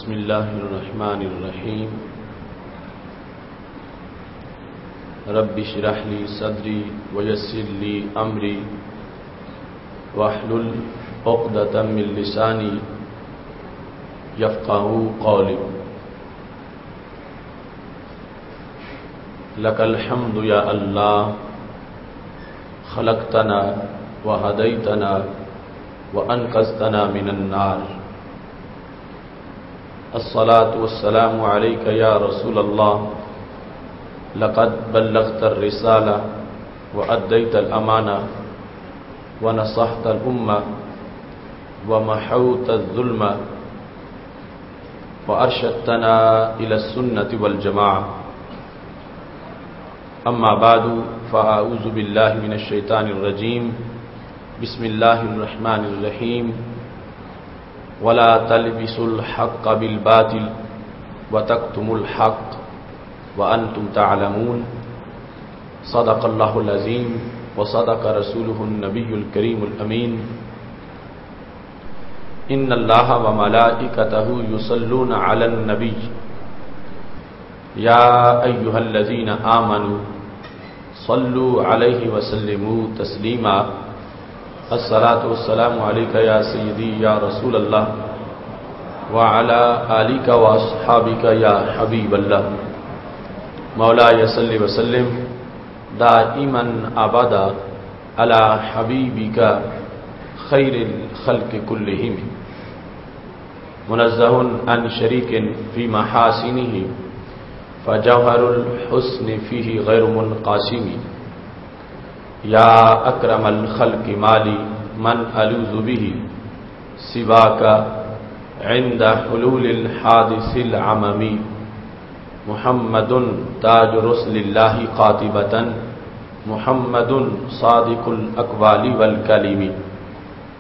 بسم اللہ الرحمن الرحیم رب اشرح لی صدری ویسر لی امری واحلل عقدۃ من لسانی یفقہوا قولی لک الحمد یا اللہ خلقتنا وہدیتنا وانقذتنا من النار الصلاة والسلام علیک یا رسول اللہ لقد بلغت الرسالہ وأدیت الامانہ ونصحت الامہ ومحوت الظلم وارشدتنا الى السنة والجماعة اما بعد فاعوذ باللہ من الشیطان الرجیم بسم اللہ الرحمن الرحیم ولا تلبسوا الحق بالباطل وتكتموا الحق وانتم تعلمون صدق اللہ العظیم وصدق رسوله النبی الکریم الامین ان اللہ وملائکتہ یصلون علی النبی یا ایھا الذین آمنوا صلوا علیہ وسلموا تسلیما الصلاۃ والسلام علیک یا سیدی یا رسول اللہ وعلی آلک واصحابک یا حبیب اللہ مولاي صلی وسلم دائما ابدا علی حبیبک خیر الخلق کلہم منزہ عن شریک فی محاسنہ فجوہر الحسن فیہ غیر منقاسم یا اکرم الخلق مالی من الوذ به سواک عند حلول الحادث العممی محمد تاج رسل اللہ قاطبۃ محمد صادق الاقوال والکلم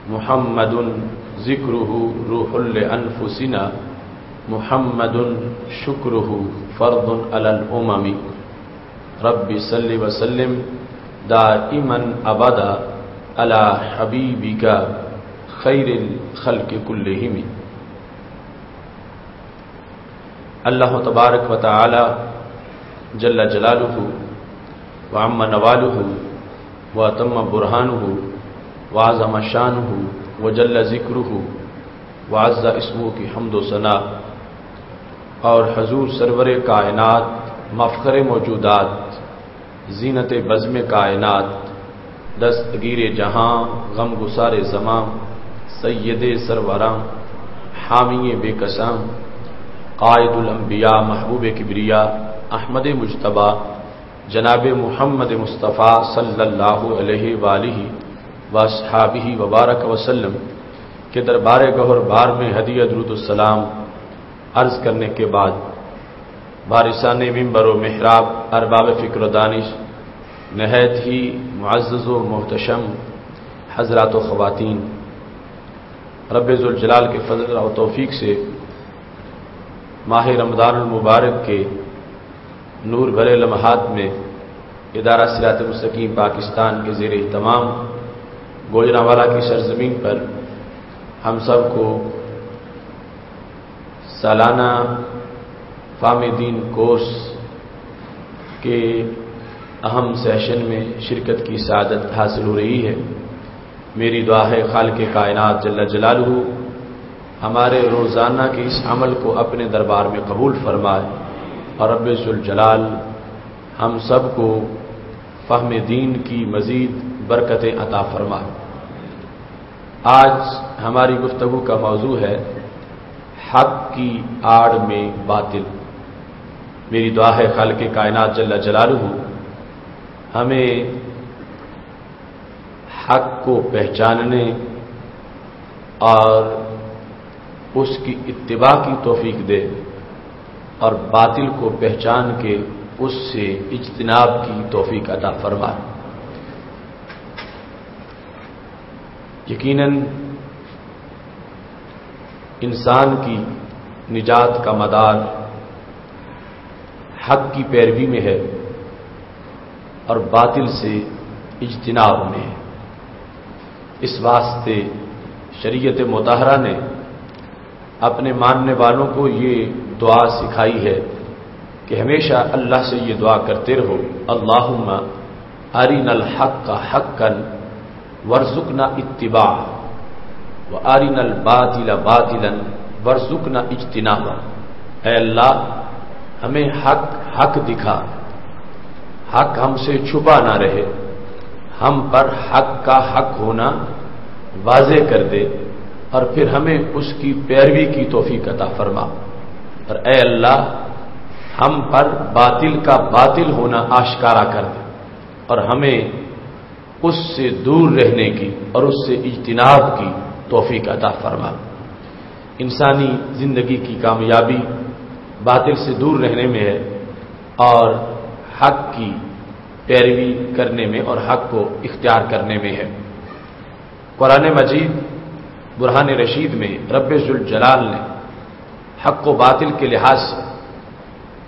محمد ذکرہ روح لانفسنا محمد شکرہ فرض علی الامم رب صلی وسلم دائما ابدا علی حبیبک خیر الخلق کلہم اللہ تبارک و تعالی جل جلالہ وعم نوالہ واتم برہانہ وعظم شانہ وجل ذکرہ وعز اسمہ کی حمد و ثنا اور حضور سرور کائنات مفخر موجودات زینت بزم کائنات دستگیر جہاں غم گسار زماں سید سروراں حامی بے کساں قائد الانبیاء محبوب کبریا احمد مجتبیٰ جناب محمد مصطفیٰ صلی اللہ علیہ وآلہ واصحابہ وبارک وسلم کے دربار گہر بار میں ہدیہ درود السلام عرض کرنے کے بعد بارسان ممبر و محراب ارباب فکر و دانش نہایت ہی معزز و محتشم حضرات و خواتین رب ذوالجلال کے فضل و توفیق سے ماہ رمضان المبارک کے نور بھرے لمحات میں ادارہ صراط مستقیم پاکستان کے زیر اہتمام گوجرانوالا کی سرزمین پر ہم سب کو سالانہ فہم دین کورس کے اہم سیشن میں شرکت کی سعادت حاصل ہو رہی ہے۔ میری دعا ہے خالق کائنات جل جلالہ ہمارے روزانہ کے اس عمل کو اپنے دربار میں قبول فرمائے اور رب ذوالجلال ہم سب کو فہم دین کی مزید برکتیں عطا فرمائے۔ آج ہماری گفتگو کا موضوع ہے حق کی آڑ میں باطل۔ میری دعا ہے خالق کائنات جل جلالہ ہمیں حق کو پہچاننے اور اس کی اتباع کی توفیق دے اور باطل کو پہچان کے اس سے اجتناب کی توفیق عطا فرمائے۔ یقیناً انسان کی نجات کا مدار حق کی پیروی میں ہے اور باطل سے اجتناب میں ہے۔ اس واسطے شریعت مطہرہ نے اپنے ماننے والوں کو یہ دعا سکھائی ہے کہ ہمیشہ اللہ سے یہ دعا کرتے رہو، اللہم ارنا الحق حقا وارزقنا اتباعہ وارنا الباطل باطلا وارزقنا اجتنابہ۔ اے اللہ ہمیں حق حق دکھا، حق ہم سے چھپا نہ رہے، ہم پر حق کا حق ہونا واضح کر دے، اور پھر ہمیں اس کی پیروی کی توفیق عطا فرما۔ اور اے اللہ ہم پر باطل کا باطل ہونا آشکارا کر دے، اور ہمیں اس سے دور رہنے کی اور اس سے اجتناب کی توفیق عطا فرما۔ انسانی زندگی کی کامیابی باطل سے دور رہنے میں ہے، اور حق کی پیروی کرنے میں اور حق کو اختیار کرنے میں ہے۔ قرآن مجید برہان رشید میں رب ذوالجلال نے حق و باطل کے لحاظ سے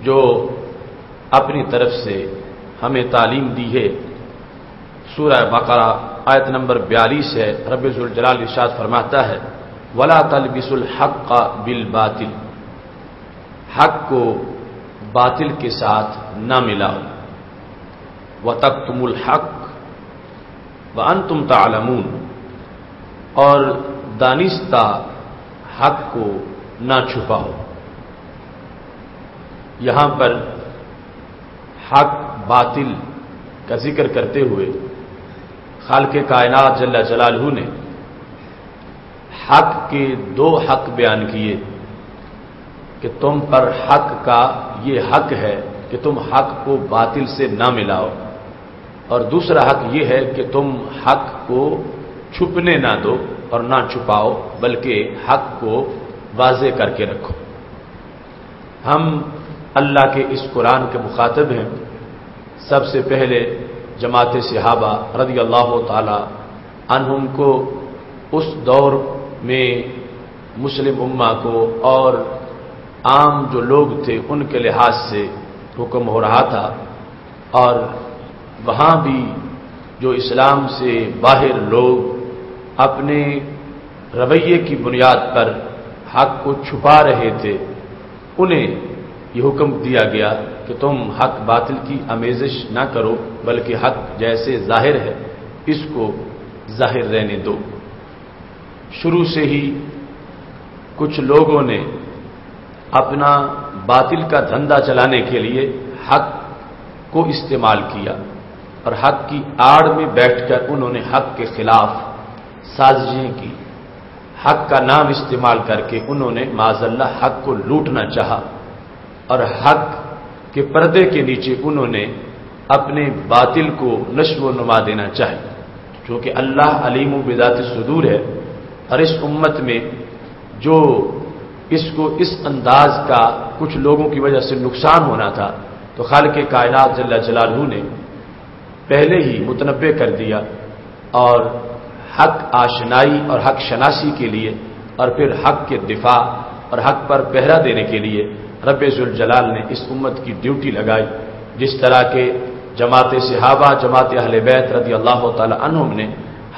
جو اپنی طرف سے ہمیں تعلیم دی ہے، سورہ بقرہ آیت نمبر 42 ہے، رب ذوالجلال ارشاد فرماتا ہے وَلَا تَلْبِسُوا الْحَقَّ بِالْبَاطِلِ، حق کو باطل کے ساتھ نہ ملاؤ، وَتَكْتُمُوا الْحَقَّ وَأَنْتُمْ تَعْلَمُونَ، اور دانستہ حق کو نہ چھپاؤ۔ یہاں پر حق باطل کا ذکر کرتے ہوئے خالق کائنات جل جلالہ نے حق کے دو حق بیان کیے کہ تم پر حق کا یہ حق ہے کہ تم حق کو باطل سے نہ ملاؤ، اور دوسرا حق یہ ہے کہ تم حق کو چھپنے نہ دو اور نہ چھپاؤ، بلکہ حق کو واضح کر کے رکھو۔ ہم اللہ کے اس قرآن کے مخاطب ہیں۔ سب سے پہلے جماعت صحابہ رضی اللہ تعالی عنہم کو اس دور میں مسلم امہ کو اور عام جو لوگ تھے ان کے لحاظ سے حکم ہو رہا تھا، اور وہاں بھی جو اسلام سے باہر لوگ اپنے رویے کی بنیاد پر حق کو چھپا رہے تھے، انہیں یہ حکم دیا گیا کہ تم حق باطل کی آمیزش نہ کرو، بلکہ حق جیسے ظاہر ہے اس کو ظاہر رہنے دو۔ شروع سے ہی کچھ لوگوں نے اپنا باطل کا دھندا چلانے کے لیے حق کو استعمال کیا، اور حق کی آڑ میں بیٹھ کر انہوں نے حق کے خلاف سازشیں کی، حق کا نام استعمال کر کے انہوں نے معاذ اللہ حق کو لوٹنا چاہا، اور حق کے پردے کے نیچے انہوں نے اپنے باطل کو نشو و نما دینا چاہی، چونکہ اللہ علیم بذات الصدور ہے، اور اس امت میں جو اس کو اس انداز کا کچھ لوگوں کی وجہ سے نقصان ہونا تھا، تو خالق کائنات جل جلالہ نے پہلے ہی متنبع کر دیا، اور حق آشنائی اور حق شناسی کے لیے اور پھر حق کے دفاع اور حق پر پہرا دینے کے لیے رب ذوالجلال نے اس امت کی ڈیوٹی لگائی۔ جس طرح کے جماعت صحابہ، جماعت اہل بیت رضی اللہ تعالی عنہم نے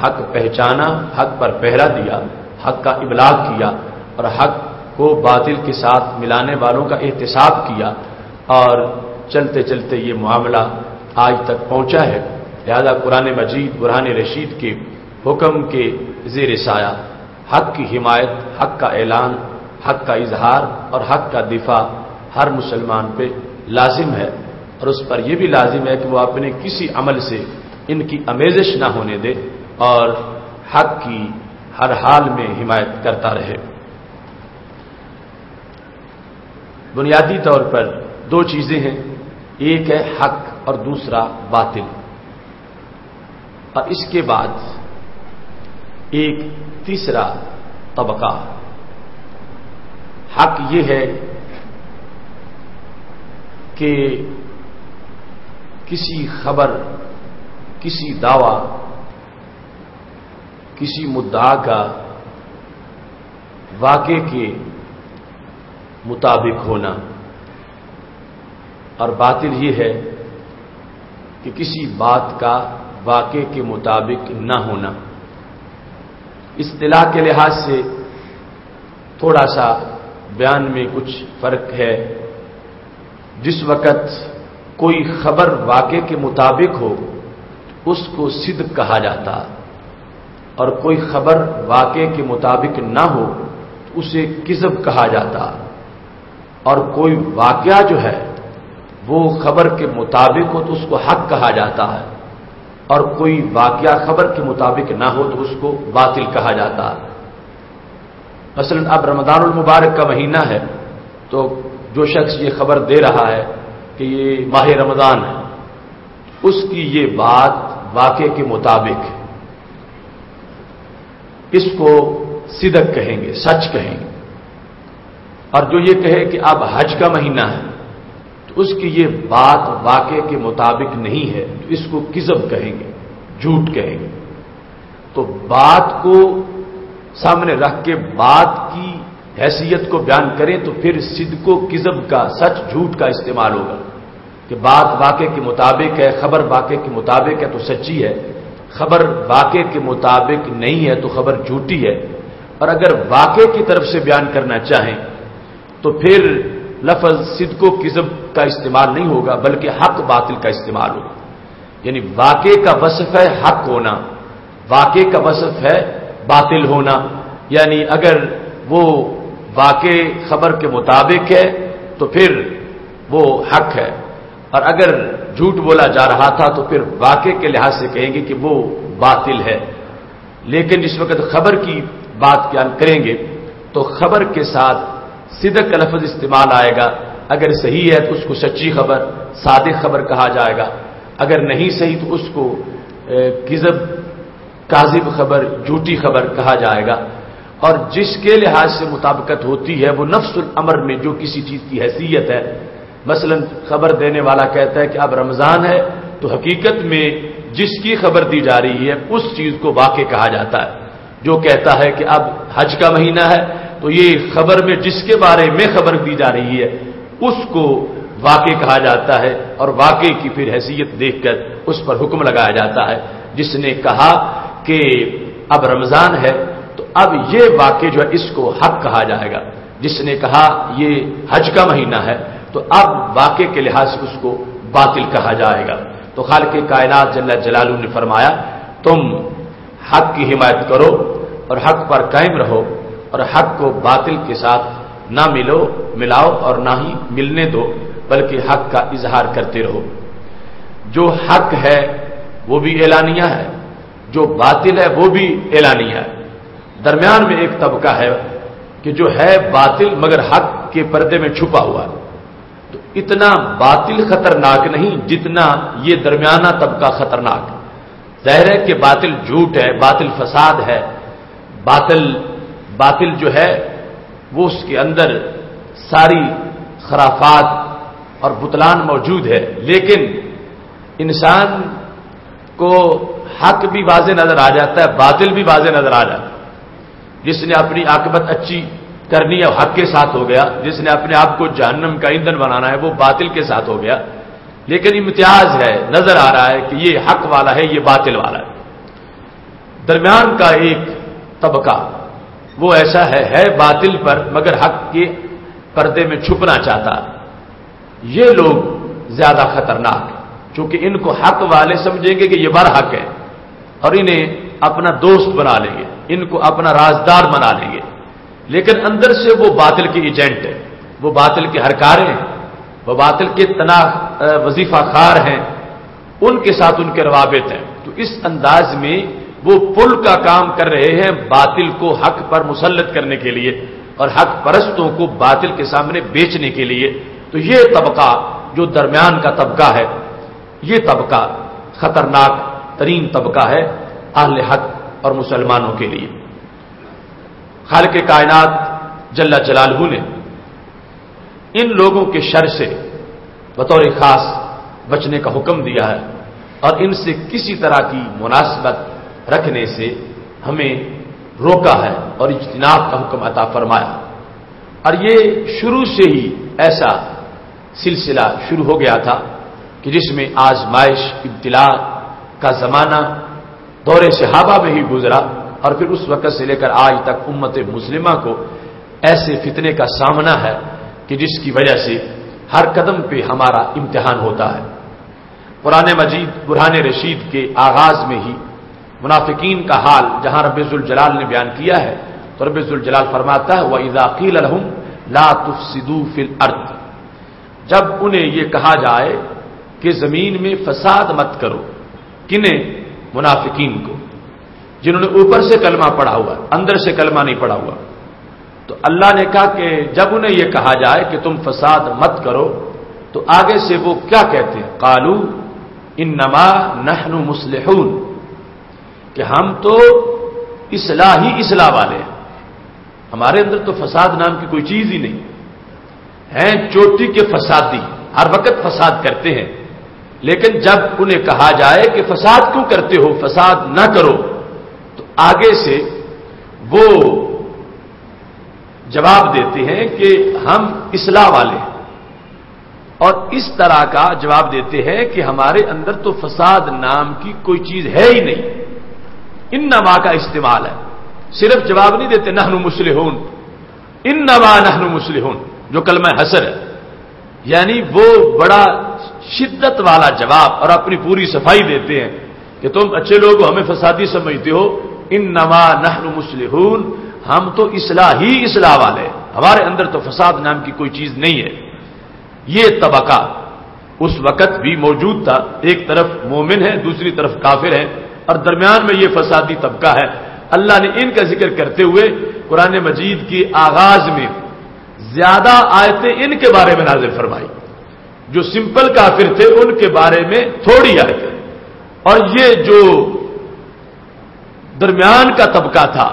حق پہچانا، حق پر پہرا دیا، حق کا ابلاغ کیا، اور حق کو باطل کے ساتھ ملانے والوں کا احتساب کیا، اور چلتے چلتے یہ معاملہ آج تک پہنچا ہے۔ لہذا قرآن مجید برہان رشید کے حکم کے زیر سایہ حق کی حمایت، حق کا اعلان، حق کا اظہار اور حق کا دفاع ہر مسلمان پہ لازم ہے، اور اس پر یہ بھی لازم ہے کہ وہ اپنے کسی عمل سے ان کی آمیزش نہ ہونے دے اور حق کی ہر حال میں حمایت کرتا رہے۔ بنیادی طور پر دو چیزیں ہیں، ایک ہے حق اور دوسرا باطل، اور اس کے بعد ایک تیسرا طبقہ۔ حق یہ ہے کہ کسی خبر، کسی دعویٰ، کسی مدعا کا واقع کے مطابق ہونا، اور باطل یہ ہے کہ کسی بات کا واقع کے مطابق نہ ہونا۔ اصطلاح کے لحاظ سے تھوڑا سا بیان میں کچھ فرق ہے. جس وقت کوئی خبر واقع کے مطابق ہو اس کو صدق کہا جاتا، اور کوئی خبر واقع کے مطابق نہ ہو تو اسے کذب کہا جاتا. اور کوئی واقعہ جو ہے وہ خبر کے مطابق ہو تو اس کو حق کہا جاتا ہے، اور کوئی واقعہ خبر کے مطابق نہ ہو تو اس کو باطل کہا جاتا ہے. مثلا اب رمضان المبارک کا مہینہ ہے، تو جو شخص یہ خبر دے رہا ہے کہ یہ ماہ رمضان ہے، اس کی یہ بات واقع کے مطابق ہے، اس کو صدق کہیں گے، سچ کہیں گے. اور جو یہ کہے کہ اب حج کا مہینہ ہے تو اس کی یہ بات واقع کے مطابق نہیں ہے تو اس کو کذب کہیں گے، جھوٹ کہیں گے. تو بات کو سامنے رکھ کے بات کی حیثیت کو بیان کریں تو پھر صدق و کذب کا، سچ جھوٹ کا استعمال ہوگا کہ بات واقع کے مطابق ہے، خبر واقع کے مطابق ہے تو سچی ہے، خبر واقع کے مطابق نہیں ہے تو خبر جھوٹی ہے. اور اگر واقع کی طرف سے بیان کرنا چاہیں تو پھر لفظ صدق و کذب کا استعمال نہیں ہوگا بلکہ حق باطل کا استعمال ہوگا. یعنی واقع کا وصف ہے حق ہونا، واقع کا وصف ہے باطل ہونا. یعنی اگر وہ واقع خبر کے مطابق ہے تو پھر وہ حق ہے، اور اگر جھوٹ بولا جا رہا تھا تو پھر واقع کے لحاظ سے کہیں گے کہ وہ باطل ہے. لیکن جس وقت خبر کی بات بیان کریں گے تو خبر کے ساتھ صدق کا لفظ استعمال آئے گا. اگر صحیح ہے تو اس کو سچی خبر، صادق خبر کہا جائے گا. اگر نہیں صحیح تو اس کو کذب، کاذب خبر، جھوٹی خبر کہا جائے گا. اور جس کے لحاظ سے مطابقت ہوتی ہے وہ نفس الامر میں جو کسی چیز کی حیثیت ہے. مثلا خبر دینے والا کہتا ہے کہ اب رمضان ہے تو حقیقت میں جس کی خبر دی جا رہی ہے اس چیز کو واقع کہا جاتا ہے. جو کہتا ہے کہ اب حج کا مہینہ ہے تو یہ خبر میں جس کے بارے میں خبر دی جا رہی ہے اس کو واقع کہا جاتا ہے، اور واقع کی پھر حیثیت دیکھ کر اس پر حکم لگایا جاتا ہے. جس نے کہا کہ اب رمضان ہے تو اب یہ واقع جو ہے اس کو حق کہا جائے گا. جس نے کہا یہ حج کا مہینہ ہے تو اب واقع کے لحاظ سے اس کو باطل کہا جائے گا. تو خالق کائنات جل جلالہ نے فرمایا تم حق کی حمایت کرو اور حق پر قائم رہو، اور حق کو باطل کے ساتھ نہ ملاؤ اور نہ ہی ملنے دو، بلکہ حق کا اظہار کرتے رہو. جو حق ہے وہ بھی اعلانیہ ہے، جو باطل ہے وہ بھی اعلانیہ ہے. درمیان میں ایک طبقہ ہے کہ جو ہے باطل مگر حق کے پردے میں چھپا ہوا ہے. تو اتنا باطل خطرناک نہیں جتنا یہ درمیانہ طبقہ خطرناک ہے. ظاہر ہے کہ باطل جھوٹ ہے، باطل فساد ہے، باطل جو ہے وہ اس کے اندر ساری خرافات اور بطلان موجود ہے. لیکن انسان کو حق بھی واضح نظر آ جاتا ہے، باطل بھی واضح نظر آ جاتا ہے. جس نے اپنی عاقبت اچھی کرنی ہے حق کے ساتھ ہو گیا، جس نے اپنے آپ کو جہنم کا ایندھن بنانا ہے وہ باطل کے ساتھ ہو گیا. لیکن امتیاز ہے، نظر آ رہا ہے کہ یہ حق والا ہے، یہ باطل والا ہے. درمیان کا ایک طبقہ وہ ایسا ہے باطل پر مگر حق کے پردے میں چھپنا چاہتا. یہ لوگ زیادہ خطرناک ہیں چونکہ ان کو حق والے سمجھیں گے کہ یہ برحق ہے اور انہیں اپنا دوست بنا لیں گے، ان کو اپنا رازدار بنا لیں گے. لیکن اندر سے وہ باطل کے ایجنٹ ہیں، وہ باطل کے ہرکارے ہیں، وہ باطل کے وظیفہ خار ہیں، ان کے ساتھ ان کے روابط ہیں. تو اس انداز میں وہ پل کا کام کر رہے ہیں باطل کو حق پر مسلط کرنے کے لیے اور حق پرستوں کو باطل کے سامنے بیچنے کے لیے. تو یہ طبقہ جو درمیان کا طبقہ ہے، یہ طبقہ خطرناک ترین طبقہ ہے اہل حق اور مسلمانوں کے لیے. خالق کائنات جل جلالہ نے ان لوگوں کے شر سے بطور خاص بچنے کا حکم دیا ہے اور ان سے کسی طرح کی مناسبت رکھنے سے ہمیں روکا ہے اور اجتناب کا حکم عطا فرمایا. اور یہ شروع سے ہی ایسا سلسلہ شروع ہو گیا تھا کہ جس میں آزمائش، ابتلا کا زمانہ دور صحابہ میں ہی گزرا اور پھر اس وقت سے لے کر آج تک امت مسلمہ کو ایسے فتنے کا سامنا ہے کہ جس کی وجہ سے ہر قدم پہ ہمارا امتحان ہوتا ہے۔ قرآن مجید برہان رشید کے آغاز میں ہی منافقین کا حال جہاں رب ذوالجلال نے بیان کیا ہے تو رب ذوالجلال فرماتا ہے وَإِذَا قِيلَ لَهُمْ لَا تُفْسِدُوا فِي الْأَرْضِ، جب انہیں یہ کہا جائے کہ زمین میں فساد مت کرو، کنہیں؟ منافقین کو، جنہوں نے اوپر سے کلمہ پڑھا ہوا اندر سے کلمہ نہیں پڑھا ہوا۔ تو اللہ نے کہا کہ جب انہیں یہ کہا جائے کہ تم فساد مت کرو تو آگے سے وہ کیا کہتے ہیں؟ قالوا انما نحن مصلحون، کہ ہم تو اصلاح والے ہیں، ہمارے اندر تو فساد نام کی کوئی چیز ہی نہیں ہیں، چوٹی کے فسادی ہر وقت فساد کرتے ہیں۔ لیکن جب انہیں کہا جائے کہ فساد کیوں کرتے ہو، فساد نہ کرو، تو آگے سے وہ جواب دیتے ہیں کہ ہم اصلاح والے ہیں، اور اس طرح کا جواب دیتے ہیں کہ ہمارے اندر تو فساد نام کی کوئی چیز ہے ہی نہیں۔ انما کا استعمال ہے، صرف جواب نہیں دیتے نحن مصلحون، انما نحن مصلحون جو کلمہ حسر ہے، یعنی وہ بڑا شدت والا جواب اور اپنی پوری صفائی دیتے ہیں کہ تم اچھے لوگ ہو، ہمیں فسادی سمجھتے ہو، انما نحن مصلحون، ہم تو اصلاح والے، ہمارے اندر تو فساد نام کی کوئی چیز نہیں ہے۔ یہ طبقہ اس وقت بھی موجود تھا، ایک طرف مومن ہے دوسری طرف کافر ہے، اور درمیان میں یہ فسادی طبقہ ہے۔ اللہ نے ان کا ذکر کرتے ہوئے قرآن مجید کے آغاز میں زیادہ آیتیں ان کے بارے میں نازل فرمائی، جو سمپل کافر تھے ان کے بارے میں تھوڑی آیتیں، اور یہ جو درمیان کا طبقہ تھا،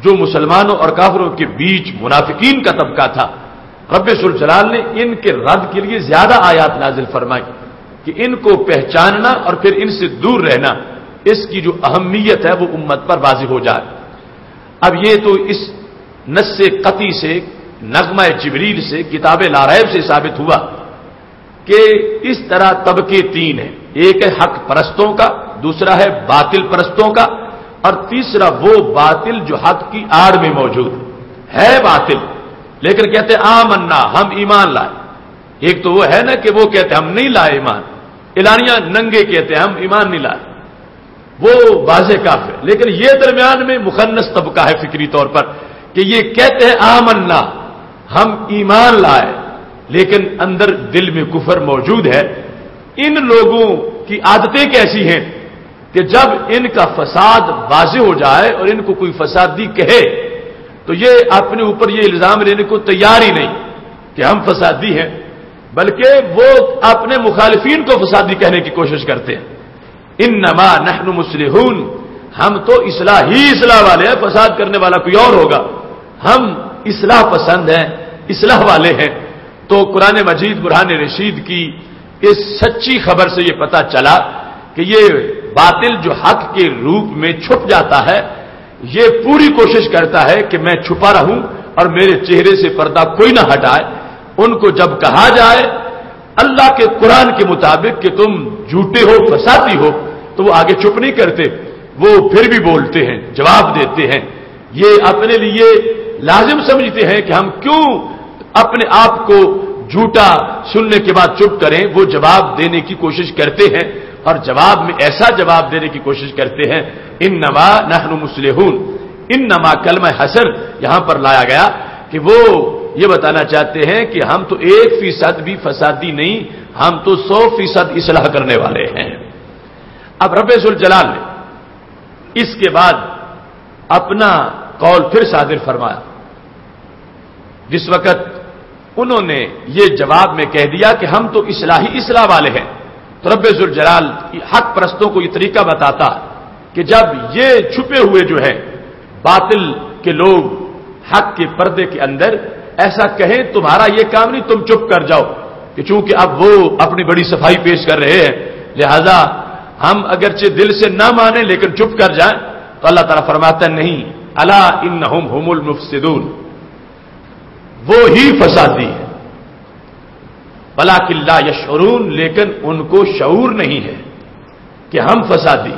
جو مسلمانوں اور کافروں کے بیچ منافقین کا طبقہ تھا، رب ذوالجلال نے ان کے رد کے لیے زیادہ آیات نازل فرمائی کہ ان کو پہچاننا اور پھر ان سے دور رہنا، اس کی جو اہمیت ہے وہ امت پر واضح ہو جائے۔ اب یہ تو اس نص قطعی سے، نغمہ جبریل سے، کتاب لا ریب سے ثابت ہوا کہ اس طرح طبقے تین ہیں، ایک ہے حق پرستوں کا، دوسرا ہے باطل پرستوں کا، اور تیسرا وہ باطل جو حق کی آڑ میں موجود ہے باطل، لیکن کہتے ہیں آمنا، ہم ایمان لائے۔ ایک تو وہ ہے نا کہ وہ کہتے ہیں ہم نہیں لائے ایمان، اعلانیہ ننگے کہتے ہیں ہم ایمان نہیں لائے، وہ واضح کافر۔ لیکن یہ درمیان میں مخنث طبقہ ہے فکری طور پر کہ یہ کہتے ہیں آمنا، ہم ایمان لائے، لیکن اندر دل میں کفر موجود ہے۔ ان لوگوں کی عادتیں کیسی ہیں کہ جب ان کا فساد واضح ہو جائے اور ان کو کوئی فسادی کہے تو یہ اپنے اوپر یہ الزام لینے کو تیار ہی نہیں کہ ہم فسادی ہیں، بلکہ وہ اپنے مخالفین کو فسادی کہنے کی کوشش کرتے ہیں۔ انما نحن مصلحون، ہم تو اصلاح والے ہیں، فساد کرنے والا کوئی اور ہوگا، ہم اصلاح پسند ہیں، اصلاح والے ہیں۔ تو قرآن مجید برہان رشید کی اس سچی خبر سے یہ پتہ چلا کہ یہ باطل جو حق کے روپ میں چھپ جاتا ہے، یہ پوری کوشش کرتا ہے کہ میں چھپا رہوں اور میرے چہرے سے پردہ کوئی نہ ہٹائے۔ ان کو جب کہا جائے اللہ کے قرآن کے مطابق کہ تم جھوٹے ہو، فسادی ہو، تو وہ آگے چپ نہیں کرتے، وہ پھر بھی بولتے ہیں، جواب دیتے ہیں۔ یہ اپنے لیے لازم سمجھتے ہیں کہ ہم کیوں اپنے آپ کو جھوٹا سننے کے بعد چپ کریں، وہ جواب دینے کی کوشش کرتے ہیں، اور جواب میں ایسا جواب دینے کی کوشش کرتے ہیں انما نحن مصلحون۔ انما کلمہ حسر یہاں پر لایا گیا کہ وہ یہ بتانا چاہتے ہیں کہ ہم تو 1% بھی فسادی نہیں، ہم تو 100% اصلاح کرنے والے ہیں۔ اب رب ذوالجلال نے اس کے بعد اپنا قول پھر صادر فرمایا۔ جس وقت انہوں نے یہ جواب میں کہہ دیا کہ ہم تو اصلاح والے ہیں، تو رب ذوالجلال حق پرستوں کو یہ طریقہ بتاتا کہ جب یہ چھپے ہوئے جو ہے باطل کے لوگ حق کے پردے کے اندر ایسا کہیں تمہارا یہ کام نہیں، تم چپ کر جاؤ، کہ چونکہ اب وہ اپنی بڑی صفائی پیش کر رہے ہیں لہذا ہم اگرچہ دل سے نہ مانیں لیکن چپ کر جائیں، تو اللہ تعالیٰ فرماتا ہے نہیں، الا انہم هم المفسدون، وہ ہی فسادی ہے، ولکن لا یشعرون، لیکن ان کو شعور نہیں ہے کہ ہم فسادی۔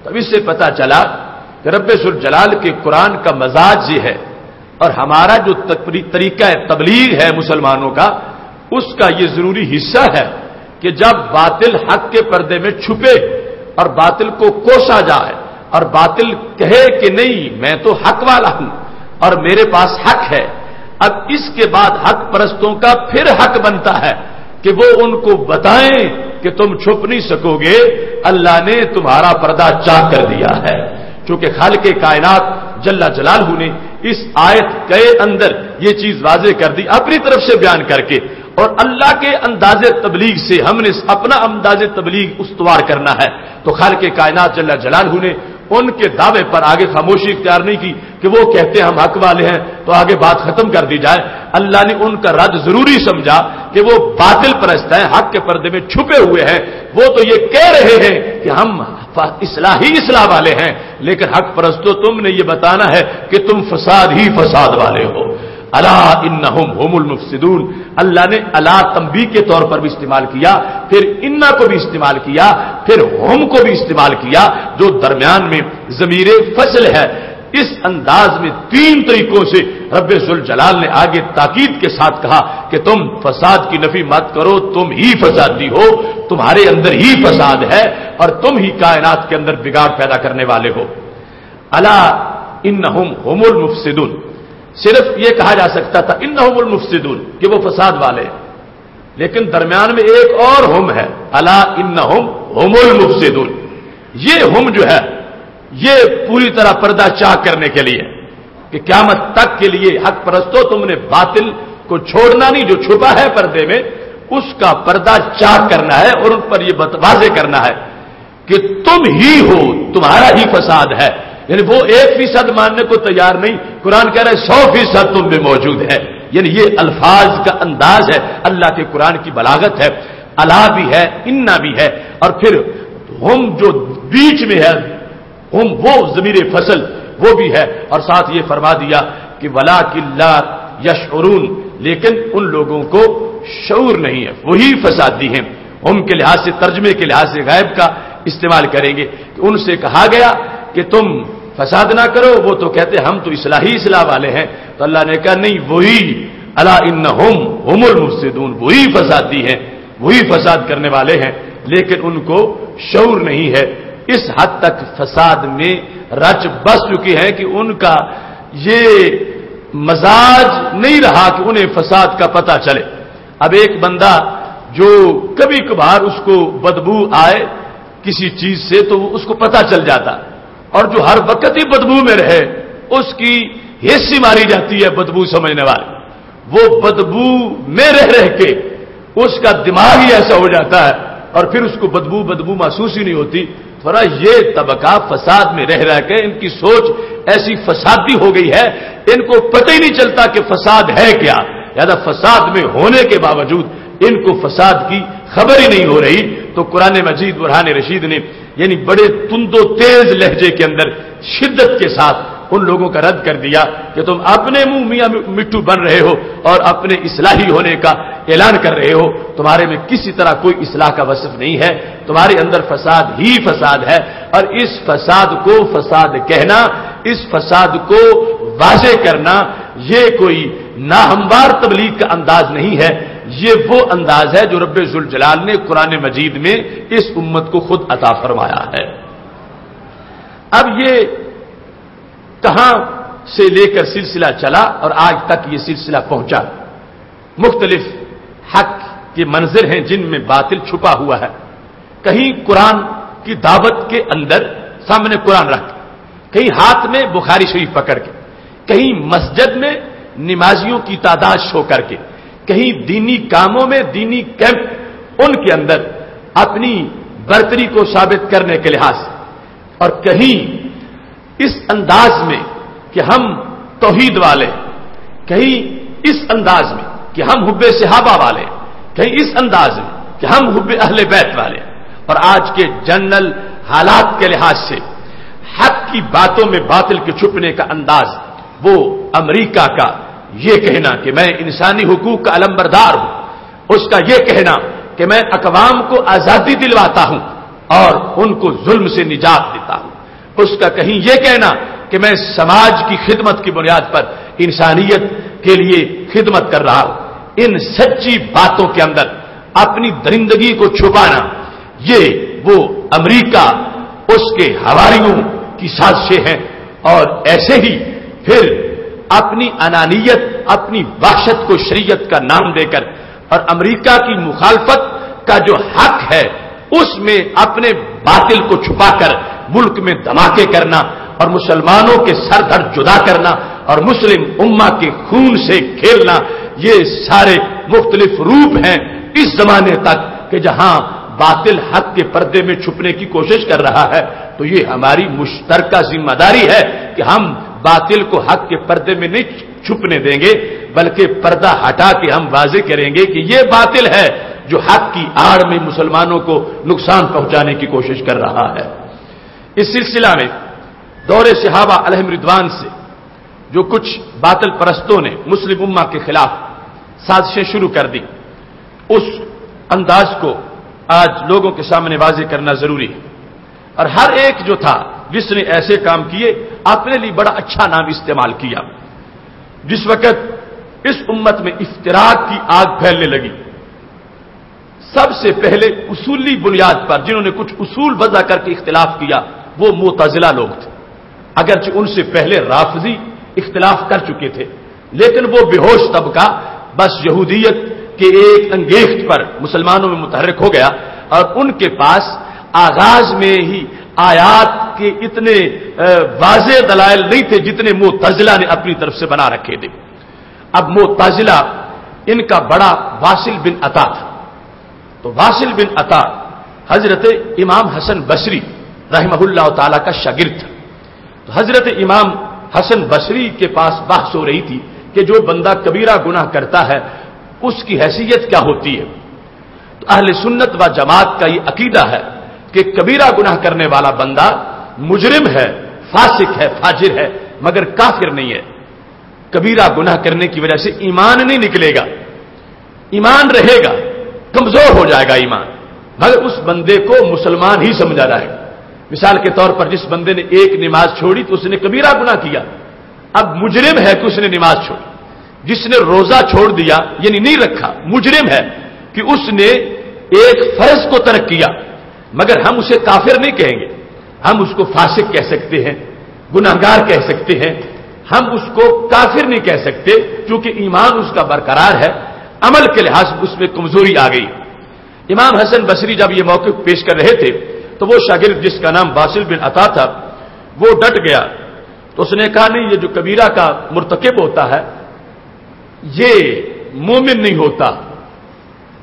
تب اس سے پتہ چلا کہ رب ذوالجلال کے قرآن کا مزاج یہ ہے اور ہمارا جو طریقہ تبلیغ ہے مسلمانوں کا، اس کا یہ ضروری حصہ ہے کہ جب باطل حق کے پردے میں چھپے اور باطل کو کوسا جائے اور باطل کہے کہ نہیں میں تو حق والا ہوں اور میرے پاس حق ہے، اب اس کے بعد حق پرستوں کا پھر حق بنتا ہے کہ وہ ان کو بتائیں کہ تم چھپ نہیں سکو گے، اللہ نے تمہارا پردہ چاک کر دیا ہے۔ چونکہ خالق کائنات جل جلالہ نے اس آیت کے اندر یہ چیز واضح کر دی اپنی طرف سے بیان کر کے، اور اللہ کے انداز تبلیغ سے ہم نے اپنا انداز تبلیغ استوار کرنا ہے، تو خالق کائنات جل جلالہ نے ان کے دعوے پر آگے خاموشی اختیار نہیں کی کہ وہ کہتے ہیں ہم حق والے ہیں تو آگے بات ختم کر دی جائے۔ اللہ نے ان کا رد ضروری سمجھا کہ وہ باطل پرست ہیں، حق کے پردے میں چھپے ہوئے ہیں، وہ تو یہ کہہ رہے ہیں کہ ہم اصلاح والے ہیں، لیکن حق پرستوں تم نے یہ بتانا ہے کہ تم فساد ہی فساد والے ہو۔ الا انہم هم المفسدون، اللہ نے الا تنبیہ کے طور پر بھی استعمال کیا، پھر انا کو بھی استعمال کیا، پھر ہم کو بھی استعمال کیا جو درمیان میں ضمیر فصل ہے۔ اس انداز میں تین طریقوں سے رب ذوالجلال نے آگے تاکید کے ساتھ کہا کہ تم فساد کی نفی مت کرو، تم ہی فسادی ہو، تمہارے اندر ہی فساد ہے اور تم ہی کائنات کے اندر بگاڑ پیدا کرنے والے ہو۔ الا انہم هم المفسدون، صرف یہ کہا جا سکتا تھا انہم المفسدون کہ وہ فساد والے ہیں، لیکن درمیان میں ایک اور ہم ہے، الا انہم هم المفسدون، یہ ہم جو ہے یہ پوری طرح پردہ چاک کرنے کے لیے کہ قیامت تک کے لیے حق پرستوں تم نے باطل کو چھوڑنا نہیں، جو چھپا ہے پردے میں اس کا پردہ چاک کرنا ہے اور ان پر یہ واضح کرنا ہے کہ تم ہی ہو، تمہارا ہی فساد ہے۔ یعنی وہ 1% ماننے کو تیار نہیں، قرآن کہہ رہا ہے 100% تم میں موجود ہے۔ یعنی یہ الفاظ کا انداز ہے، اللہ کے قرآن کی بلاغت ہے، الا بھی ہے، انا بھی ہے، اور پھر ہم جو بیچ میں ہے، ہم وہ ضمیر فصل وہ بھی ہے، اور ساتھ یہ فرما دیا کہ ولکن لا یشعرون، لیکن ان لوگوں کو شعور نہیں ہے، وہی فسادی ہیں۔ ہم کے لحاظ سے ترجمے کے لحاظ سے غائب کا استعمال کریں گے کہ ان سے کہا گیا کہ تم فساد نہ کرو، وہ تو کہتے ہم تو اصلاح والے ہیں، تو اللہ نے کہا نہیں، وہی الا انہم هم المفسدون، وہی فسادی ہیں، وہی فساد کرنے والے ہیں، لیکن ان کو شعور نہیں ہے۔ اس حد تک فساد میں رچ بس چکے ہیں کہ ان کا یہ مزاج نہیں رہا کہ انہیں فساد کا پتہ چلے۔ اب ایک بندہ جو کبھی کبھار اس کو بدبو آئے کسی چیز سے تو اس کو پتہ چل جاتا، اور جو ہر وقت ہی بدبو میں رہے اس کی حصی ماری جاتی ہے بدبو سمجھنے والے، وہ بدبو میں رہ کے اس کا دماغ ہی ایسا ہو جاتا ہے اور پھر اس کو بدبو محسوس ہی نہیں ہوتی۔ تھوڑا یہ طبقہ فساد میں رہ کے ان کی سوچ ایسی فسادی ہو گئی ہے، ان کو پتہ ہی نہیں چلتا کہ فساد ہے کیا، لہذا فساد میں ہونے کے باوجود ان کو فساد کی خبر ہی نہیں ہو رہی۔ تو قرآن مجید برہان رشید نے یعنی بڑے تند و تیز لہجے کے اندر شدت کے ساتھ ان لوگوں کا رد کر دیا کہ تم اپنے منہ میاں مٹھو بن رہے ہو اور اپنے اصلاحی ہونے کا اعلان کر رہے ہو، تمہارے میں کسی طرح کوئی اصلاح کا وصف نہیں ہے، تمہارے اندر فساد ہی فساد ہے، اور اس فساد کو فساد کہنا، اس فساد کو واضح کرنا یہ کوئی ناہموار تبلیغ کا انداز نہیں ہے، یہ وہ انداز ہے جو رب ذوالجلال نے قرآن مجید میں اس امت کو خود عطا فرمایا ہے۔ اب یہ کہاں سے لے کر سلسلہ چلا اور آج تک یہ سلسلہ پہنچا، مختلف حق کے منظر ہیں جن میں باطل چھپا ہوا ہے۔ کہیں قرآن کی دعوت کے اندر سامنے قرآن رکھ، کہیں ہاتھ میں بخاری شریف پکڑ کے، کہیں مسجد میں نمازیوں کی تعداد شو کر کے، کہیں دینی کاموں میں دینی کیمپ ان کے اندر اپنی برتری کو ثابت کرنے کے لحاظ سے، اور کہیں اس انداز میں کہ ہم توحید والے، کہیں اس انداز میں کہ ہم حب صحابہ والے، کہیں اس انداز میں کہ ہم حب اہل بیت والے، اور آج کے جنرل حالات کے لحاظ سے حق کی باتوں میں باطل کے چھپنے کا انداز، وہ امریکہ کا یہ کہنا کہ میں انسانی حقوق کا علمبردار ہوں، اس کا یہ کہنا کہ میں اقوام کو آزادی دلواتا ہوں اور ان کو ظلم سے نجات دیتا ہوں، اس کا کہیں یہ کہنا کہ میں سماج کی خدمت کی بنیاد پر انسانیت کے لیے خدمت کر رہا ہو. ان سچی باتوں کے اندر اپنی درندگی کو چھپانا یہ وہ امریکہ اس کے حواریوں کی سازشیں ہیں. اور ایسے ہی پھر اپنی انانیت اپنی وحشت کو شریعت کا نام دے کر اور امریکہ کی مخالفت کا جو حق ہے اس میں اپنے باطل کو چھپا کر ملک میں دھماکے کرنا اور مسلمانوں کے سر دھڑ جدا کرنا اور مسلم امہ کے خون سے کھیلنا، یہ سارے مختلف روپ ہیں اس زمانے تک کہ جہاں باطل حق کے پردے میں چھپنے کی کوشش کر رہا ہے. تو یہ ہماری مشترکہ ذمہ داری ہے کہ ہم باطل کو حق کے پردے میں نہیں چھپنے دیں گے، بلکہ پردہ ہٹا کے ہم واضح کریں گے کہ یہ باطل ہے جو حق کی آڑ میں مسلمانوں کو نقصان پہنچانے کی کوشش کر رہا ہے. اس سلسلہ میں دور صحابہ علیہم رضوان سے جو کچھ باطل پرستوں نے مسلم امہ کے خلاف سازشیں شروع کر دی، اس انداز کو آج لوگوں کے سامنے واضح کرنا ضروری ہے. اور ہر ایک جو تھا جس نے ایسے کام کیے اپنے لیے بڑا اچھا نام استعمال کیا. جس وقت اس امت میں افتراق کی آگ پھیلنے لگی، سب سے پہلے اصولی بنیاد پر جنہوں نے کچھ اصول وضع کر کے اختلاف کیا وہ معتزلہ لوگ تھے. اگرچہ ان سے پہلے رافضی اختلاف کر چکے تھے، لیکن وہ بے ہوش طبقہ بس یہودیت کے ایک انگیخت پر مسلمانوں میں متحرک ہو گیا، اور ان کے پاس آغاز میں ہی آیات کے اتنے واضح دلائل نہیں تھے جتنے معتزلہ نے اپنی طرف سے بنا رکھے تھے. اب معتزلہ ان کا بڑا واصل بن عطا تھا. تو واصل بن عطا حضرت امام حسن بصری رحمہ اللہ تعالی کا شاگرد تھا. تو حضرت امام حسن بصری کے پاس بحث ہو رہی تھی کہ جو بندہ کبیرہ گناہ کرتا ہے اس کی حیثیت کیا ہوتی ہے. تو اہل سنت و جماعت کا یہ عقیدہ ہے کہ کبیرہ گناہ کرنے والا بندہ مجرم ہے، فاسق ہے، فاجر ہے، مگر کافر نہیں ہے. کبیرہ گناہ کرنے کی وجہ سے ایمان نہیں نکلے گا، ایمان رہے گا، کمزور ہو جائے گا ایمان، مگر اس بندے کو مسلمان ہی سمجھا جائے گا. مثال کے طور پر جس بندے نے ایک نماز چھوڑی تو اس نے کبیرہ گناہ کیا، اب مجرم ہے کہ اس نے نماز چھوڑی. جس نے روزہ چھوڑ دیا یعنی نہیں رکھا، مجرم ہے کہ اس نے ایک فرض کو ترک کیا، مگر ہم اسے کافر نہیں کہیں گے، ہم اس کو فاسق کہہ سکتے ہیں، گناہگار کہہ سکتے ہیں، ہم اس کو کافر نہیں کہہ سکتے کیونکہ ایمان اس کا برقرار ہے، عمل کے لحاظ اس میں کمزوری آ گئی. امام حسن بصری جب یہ موقف پیش کر رہے تھے تو وہ شاگرد جس کا نام واصل بن عطا تھا وہ ڈٹ گیا. تو اس نے کہا نہیں، یہ جو کبیرہ کا مرتکب ہوتا ہے یہ مومن نہیں ہوتا،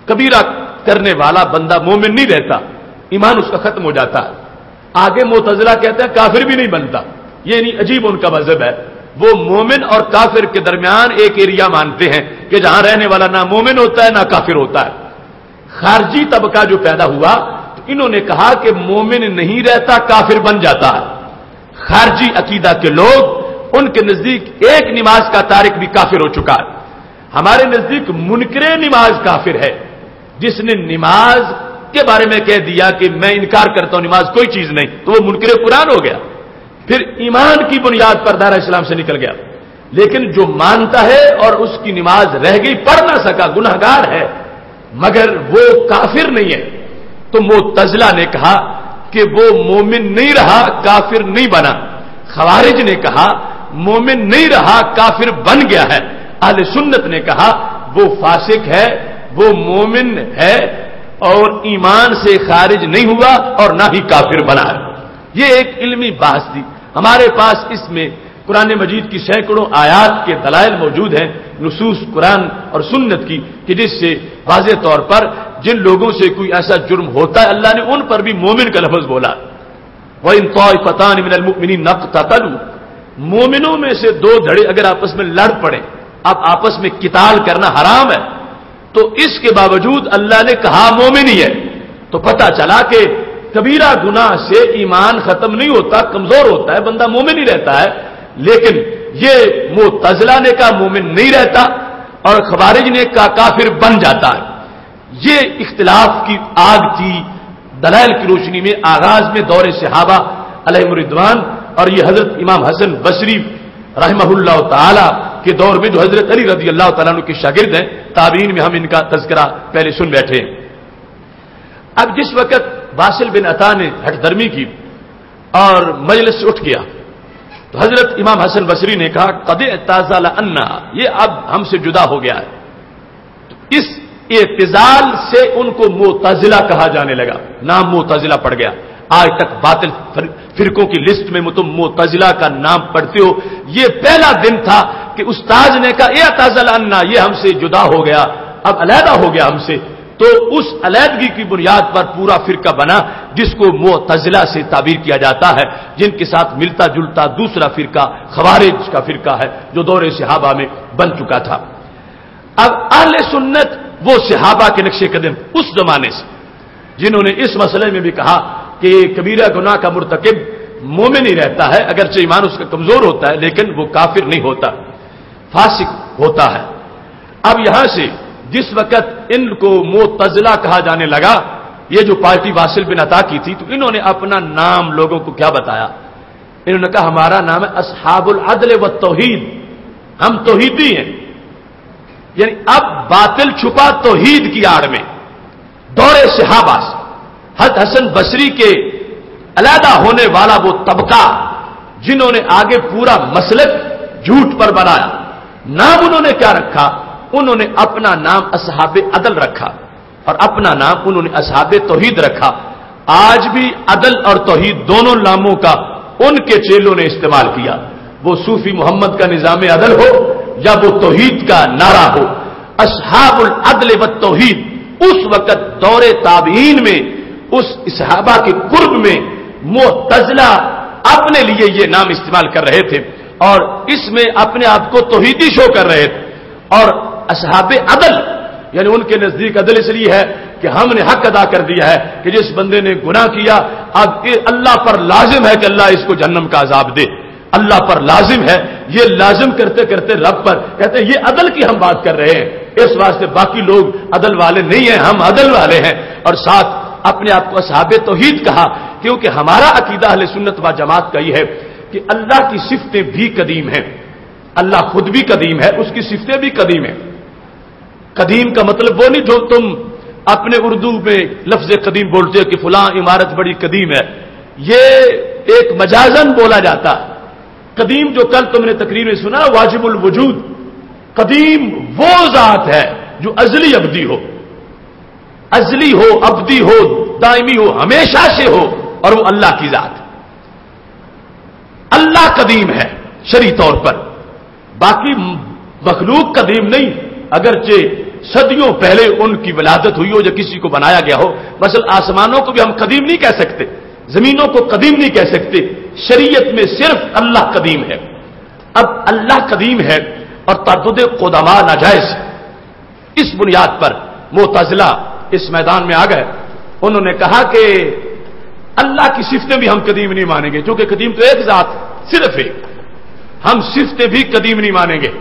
کبیرہ کرنے والا بندہ مومن نہیں رہتا، ایمان اس کا ختم ہو جاتا ہے. آگے معتزلہ کہتے ہیں کافر بھی نہیں بنتا. یہ نہیں، عجیب ان کا مذہب ہے. وہ مومن اور کافر کے درمیان ایک ایریا مانتے ہیں کہ جہاں رہنے والا نہ مومن ہوتا ہے نہ کافر ہوتا ہے. خارجی طبقہ جو پیدا ہوا تو انہوں نے کہا کہ مومن نہیں رہتا، کافر بن جاتا ہے. خارجی عقیدہ کے لوگ، ان کے نزدیک ایک نماز کا تارک بھی کافر ہو چکا ہے. ہمارے نزدیک منکر نماز کافر ہے، جس نے نماز کے بارے میں کہہ دیا کہ میں انکار کرتا ہوں، نماز کوئی چیز نہیں، تو وہ منکر قرآن ہو گیا، پھر ایمان کی بنیاد پر دائرہ اسلام سے نکل گیا. لیکن جو مانتا ہے اور اس کی نماز رہ گئی، پڑھ نہ سکا، گناہگار ہے، مگر وہ کافر نہیں ہے. تو معتزلہ نے کہا کہ وہ مومن نہیں رہا، کافر نہیں بنا. خوارج نے کہا مومن نہیں رہا، کافر بن گیا ہے. اہل سنت نے کہا وہ فاسق ہے، وہ مومن ہے اور ایمان سے خارج نہیں ہوا اور نہ ہی کافر بنا ہے. یہ ایک علمی بحث تھی. ہمارے پاس اس میں قرآن مجید کی سینکڑوں آیات کے دلائل موجود ہیں، نصوص قرآن اور سنت کی، کہ جس سے واضح طور پر جن لوگوں سے کوئی ایسا جرم ہوتا ہے اللہ نے ان پر بھی مومن کا لفظ بولا. وَإِن طَائِفَتَانِ مِنَ الْمُؤْمِنِينَ اقْتَتَلُوا، مومنوں میں سے دو دھڑے اگر آپس میں لڑ پڑے، اب آپس میں قتال کرنا حرام ہے، تو اس کے باوجود اللہ نے کہا مومن ہی ہے. تو پتہ چلا کہ کبیرہ گناہ سے ایمان ختم نہیں ہوتا، کمزور ہوتا ہے، بندہ مومن ہی رہتا ہے. لیکن یہ معتزلہ نے کہا مومن نہیں رہتا اور خوارج نے کہا کافر بن جاتا ہے. یہ اختلاف کی آگ تھی. دلائل کی روشنی میں آغاز میں دور صحابہ علیہم رضوان اور یہ حضرت امام حسن بصری رحمہ اللہ تعالی کے دور میں جو حضرت علی رضی اللہ تعالیٰ عنہ کے شاگرد ہیں، تابعین میں ہم ان کا تذکرہ پہلے سن بیٹھے ہیں۔ اب جس وقت واصل بن عطا نے ہٹ درمی کی اور مجلس سے اٹھ گیا تو حضرت امام حسن بصری نے کہا قد اعتزل عنا، یہ اب ہم سے جدا ہو گیا ہے۔ تو اس اعتزال سے ان کو معتزلہ کہا جانے لگا، نام معتزلہ پڑ گیا۔ آج تک باطل فرقوں کی لسٹ میں تم معتزلہ کا نام پڑھتے ہو، یہ پہلا دن تھا کہ استاد نے کہا اعتزل عنا، یہ ہم سے جدا ہو گیا، اب علیحدہ ہو گیا ہم سے۔ تو اس علیحدگی کی بنیاد پر پورا فرقہ بنا جس کو معتزلہ سے تعبیر کیا جاتا ہے، جن کے ساتھ ملتا جلتا دوسرا فرقہ خوارج کا فرقہ ہے جو دور صحابہ میں بن چکا تھا۔ اب اہل سنت وہ صحابہ کے نقش قدم اس زمانے سے جنہوں نے اس مسئلے میں بھی کہا کہ کبیرہ گناہ کا مرتکب مومن ہی رہتا ہے، اگرچہ ایمان اس کا کمزور ہوتا ہے لیکن وہ کافر نہیں ہوتا، فاسق ہوتا ہے۔ اب یہاں سے جس وقت ان کو معتزلہ کہا جانے لگا، یہ جو پارٹی واصل بن عطا کی تھی، تو انہوں نے اپنا نام لوگوں کو کیا بتایا؟ انہوں نے کہا ہمارا نام ہے اصحاب العدل والتوحید، ہم توحیدی ہیں۔ یعنی اب باطل چھپا توحید کی آڑ میں دور صحابہ سے حضرت حسن بصری کے علیحدہ ہونے والا وہ طبقہ جنہوں نے آگے پورا مسلک جھوٹ پر بنایا، نام انہوں نے کیا رکھا؟ انہوں نے اپنا نام اصحاب عدل رکھا اور اپنا نام انہوں نے اصحاب توحید رکھا۔ آج بھی عدل اور توحید دونوں ناموں کا ان کے چیلوں نے استعمال کیا، وہ صوفی محمد کا نظام عدل ہو یا وہ توحید کا نعرہ ہو۔ اصحاب العدل والتوحید اس وقت دور تابعین میں اس صحابہ کے قرب میں معتزلہ اپنے لیے یہ نام استعمال کر رہے تھے اور اس میں اپنے آپ کو توحیدی شو کر رہے تھے۔ اور اصحاب عدل یعنی ان کے نزدیک عدل اس لیے ہے کہ ہم نے حق ادا کر دیا ہے کہ جس بندے نے گناہ کیا اب اللہ پر لازم ہے کہ اللہ اس کو جہنم کا عذاب دے، اللہ پر لازم ہے، یہ لازم کرتے کرتے رب پر کہتے ہیں یہ عدل کی ہم بات کر رہے ہیں، اس واسطے باقی لوگ عدل والے نہیں ہیں، ہم عدل والے ہیں۔ اور ساتھ اپنے آپ کو اصحاب توحید کہا کیونکہ ہمارا عقیدہ اہل سنت و جماعت کا یہ ہے کہ اللہ کی صفتیں بھی قدیم ہیں، اللہ خود بھی قدیم ہے، اس کی صفتیں بھی قدیم ہیں۔ قدیم کا مطلب وہ نہیں جو تم اپنے اردو میں لفظ قدیم بولتے ہو کہ فلاں عمارت بڑی قدیم ہے، یہ ایک مجازن بولا جاتا ہے۔ قدیم جو کل تم نے تقریر میں سنا واجب الوجود، قدیم وہ ذات ہے جو ازلی ابدی ہو، ازلی ہو، ابدی ہو، دائمی ہو، ہمیشہ سے ہو، اور وہ اللہ کی ذات۔ اللہ قدیم ہے شرعی طور پر، باقی مخلوق قدیم نہیں، اگرچہ صدیوں پہلے ان کی ولادت ہوئی ہو یا کسی کو بنایا گیا ہو۔ مثلا آسمانوں کو بھی ہم قدیم نہیں کہہ سکتے، زمینوں کو قدیم نہیں کہہ سکتے، شریعت میں صرف اللہ قدیم ہے۔ اب اللہ قدیم ہے اور تعدد قدماء ناجائز، اس بنیاد پر معتزلہ اس میدان میں آ گئے۔ انہوں نے کہا کہ اللہ کی صفتیں بھی ہم قدیم نہیں مانیں گے، کیونکہ قدیم تو ایک ذات صرف ایک، ہم صفتیں بھی قدیم نہیں مانیں گے۔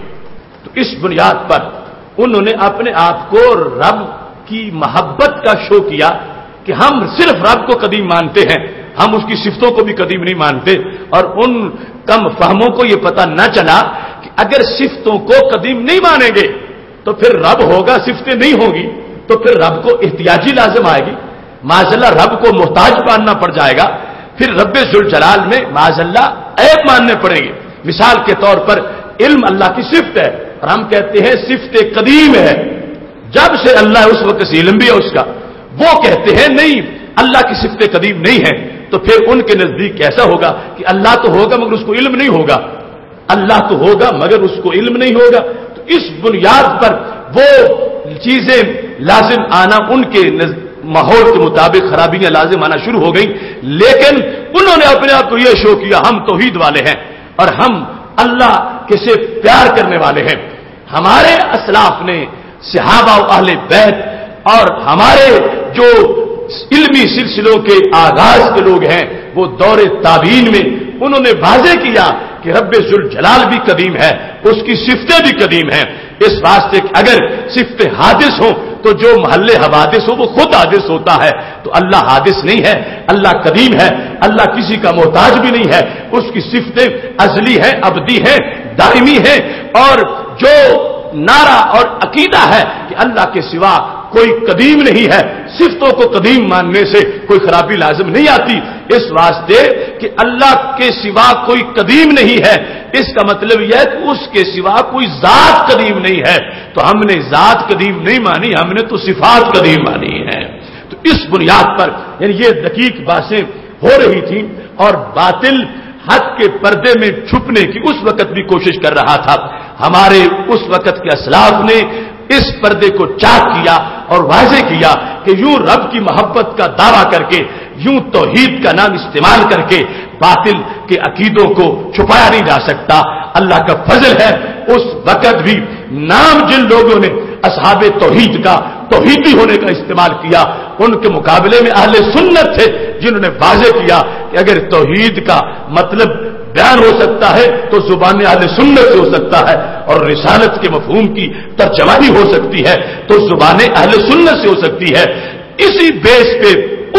تو اس بنیاد پر انہوں نے اپنے آپ کو رب کی محبت کا شو کیا کہ ہم صرف رب کو قدیم مانتے ہیں، ہم اس کی صفتوں کو بھی قدیم نہیں مانتے۔ اور ان کم فہموں کو یہ پتہ نہ چلا کہ اگر صفتوں کو قدیم نہیں مانیں گے تو پھر رب ہوگا، صفتیں نہیں ہوں گی تو پھر رب کو احتیاجی لازم آئے گی، معاذاللہ رب کو محتاج ماننا پڑ جائے گا، پھر رب ذوالجلال میں معاذاللہ عیب ماننے پڑیں گے۔ مثال کے طور پر علم اللہ کی صفت ہے اور ہم کہتے ہیں صفت قدیم ہے، جب سے اللہ اس وقت سے علم بھی ہے اس کا، وہ کہتے ہیں نہیں اللہ کی صفت قدیم نہیں ہے، تو پھر ان کے نزدیک کیسا ہوگا کہ اللہ تو ہوگا مگر اس کو علم نہیں ہوگا، اللہ تو ہوگا مگر اس کو علم نہیں ہوگا۔ تو اس بنیاد پر وہ چیزیں لازم آنا ان کے ماحول کے مطابق خرابیاں لازم آنا شروع ہو گئیں، لیکن انہوں نے اپنے آپ کو یہ شو کیا ہم توحید والے ہیں اور ہم اللہ کے سے پیار کرنے والے ہیں۔ ہمارے اسلاف نے صحابہ و اہل بیت اور ہمارے جو علمی سلسلوں کے آغاز کے لوگ ہیں وہ دور تابعین میں انہوں نے واضح کیا کہ رب ذوالجلال بھی قدیم ہے، اس کی صفتیں بھی قدیم ہیں، اس واسطے کہ اگر صفتیں حادث ہوں تو جو محل حوادث ہو وہ خود حادث ہوتا ہے، تو اللہ حادث نہیں ہے، اللہ قدیم ہے، اللہ کسی کا محتاج بھی نہیں ہے، اس کی صفتیں ازلی ہیں، ابدی ہیں، دائمی ہیں، اور جو نعرہ اور عقیدہ ہے کہ اللہ کے سوا کوئی قدیم نہیں ہے، صفتوں کو قدیم ماننے سے کوئی خرابی لازم نہیں آتی، اس واسطے کہ اللہ کے سوا کوئی قدیم نہیں ہے، اس کا مطلب یہ ہے کہ اس کے سوا کوئی ذات قدیم نہیں ہے، تو ہم نے ذات قدیم نہیں مانی، ہم نے تو صفات قدیم مانی ہیں۔ تو اس بنیاد پر یعنی یہ دقیق باتیں ہو رہی تھیں، اور باطل حق کے پردے میں چھپنے کی اس وقت بھی کوشش کر رہا تھا۔ ہمارے اس وقت کے اسلاف نے اس پردے کو چاک کیا اور واضح کیا کہ یوں رب کی محبت کا دعویٰ کر کے، یوں توحید کا نام استعمال کر کے باطل کے عقیدوں کو چھپایا نہیں جا سکتا۔ اللہ کا فضل ہے، اس وقت بھی نام جن لوگوں نے اصحاب توحید کا، توحیدی ہونے کا استعمال کیا، ان کے مقابلے میں اہل سنت تھے جنہوں نے واضح کیا کہ اگر توحید کا مطلب بیان ہو سکتا ہے تو زبان اہل سنت سے ہو سکتا ہے، اور رسالت کے مفہوم کی ترجمانی ہو سکتی ہے تو زبان اہل سنت سے ہو سکتی ہے۔ اسی بیس پہ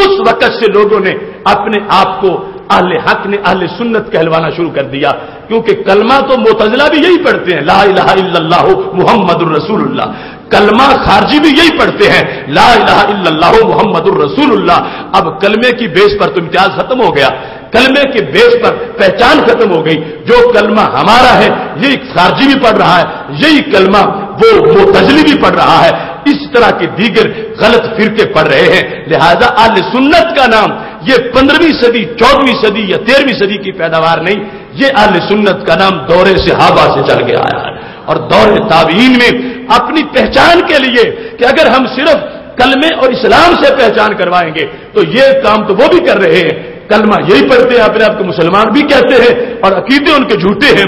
اس وقت سے لوگوں نے اپنے آپ کو اہل حق نے اہل سنت کہلوانا شروع کر دیا، کیونکہ کلمہ تو معتزلہ بھی یہی پڑھتے ہیں، لا الہ الا اللہ محمد الرسول اللہ، کلمہ خارجی بھی یہی پڑھتے ہیں، لا الہ الا اللہ محمد الرسول اللہ۔ اب کلمے کی بیس پر تو امتیاز ختم ہو گیا، کلمے کے بیس پر پہچان ختم ہو گئی، جو کلمہ ہمارا ہے یہی خارجی بھی پڑھ رہا ہے، یہی کلمہ وہ معتزلی بھی پڑھ رہا ہے، اس طرح کے دیگر غلط فرقے پڑھ رہے ہیں۔ لہذا اہل سنت کا نام یہ 15ویں صدی، 14ویں صدی یا 13ویں صدی کی پیداوار نہیں، یہ اہل سنت کا نام دور صحابہ سے چل کے آیا ہے، اور دور تابعین میں اپنی پہچان کے لیے کہ اگر ہم صرف کلمے اور اسلام سے پہچان کروائیں گے تو یہ کام تو وہ بھی کر رہے ہیں، کلمہ یہی پڑھتے ہیں، اپنے آپ کو مسلمان بھی کہتے ہیں اور عقیدے ان کے جھوٹے ہیں۔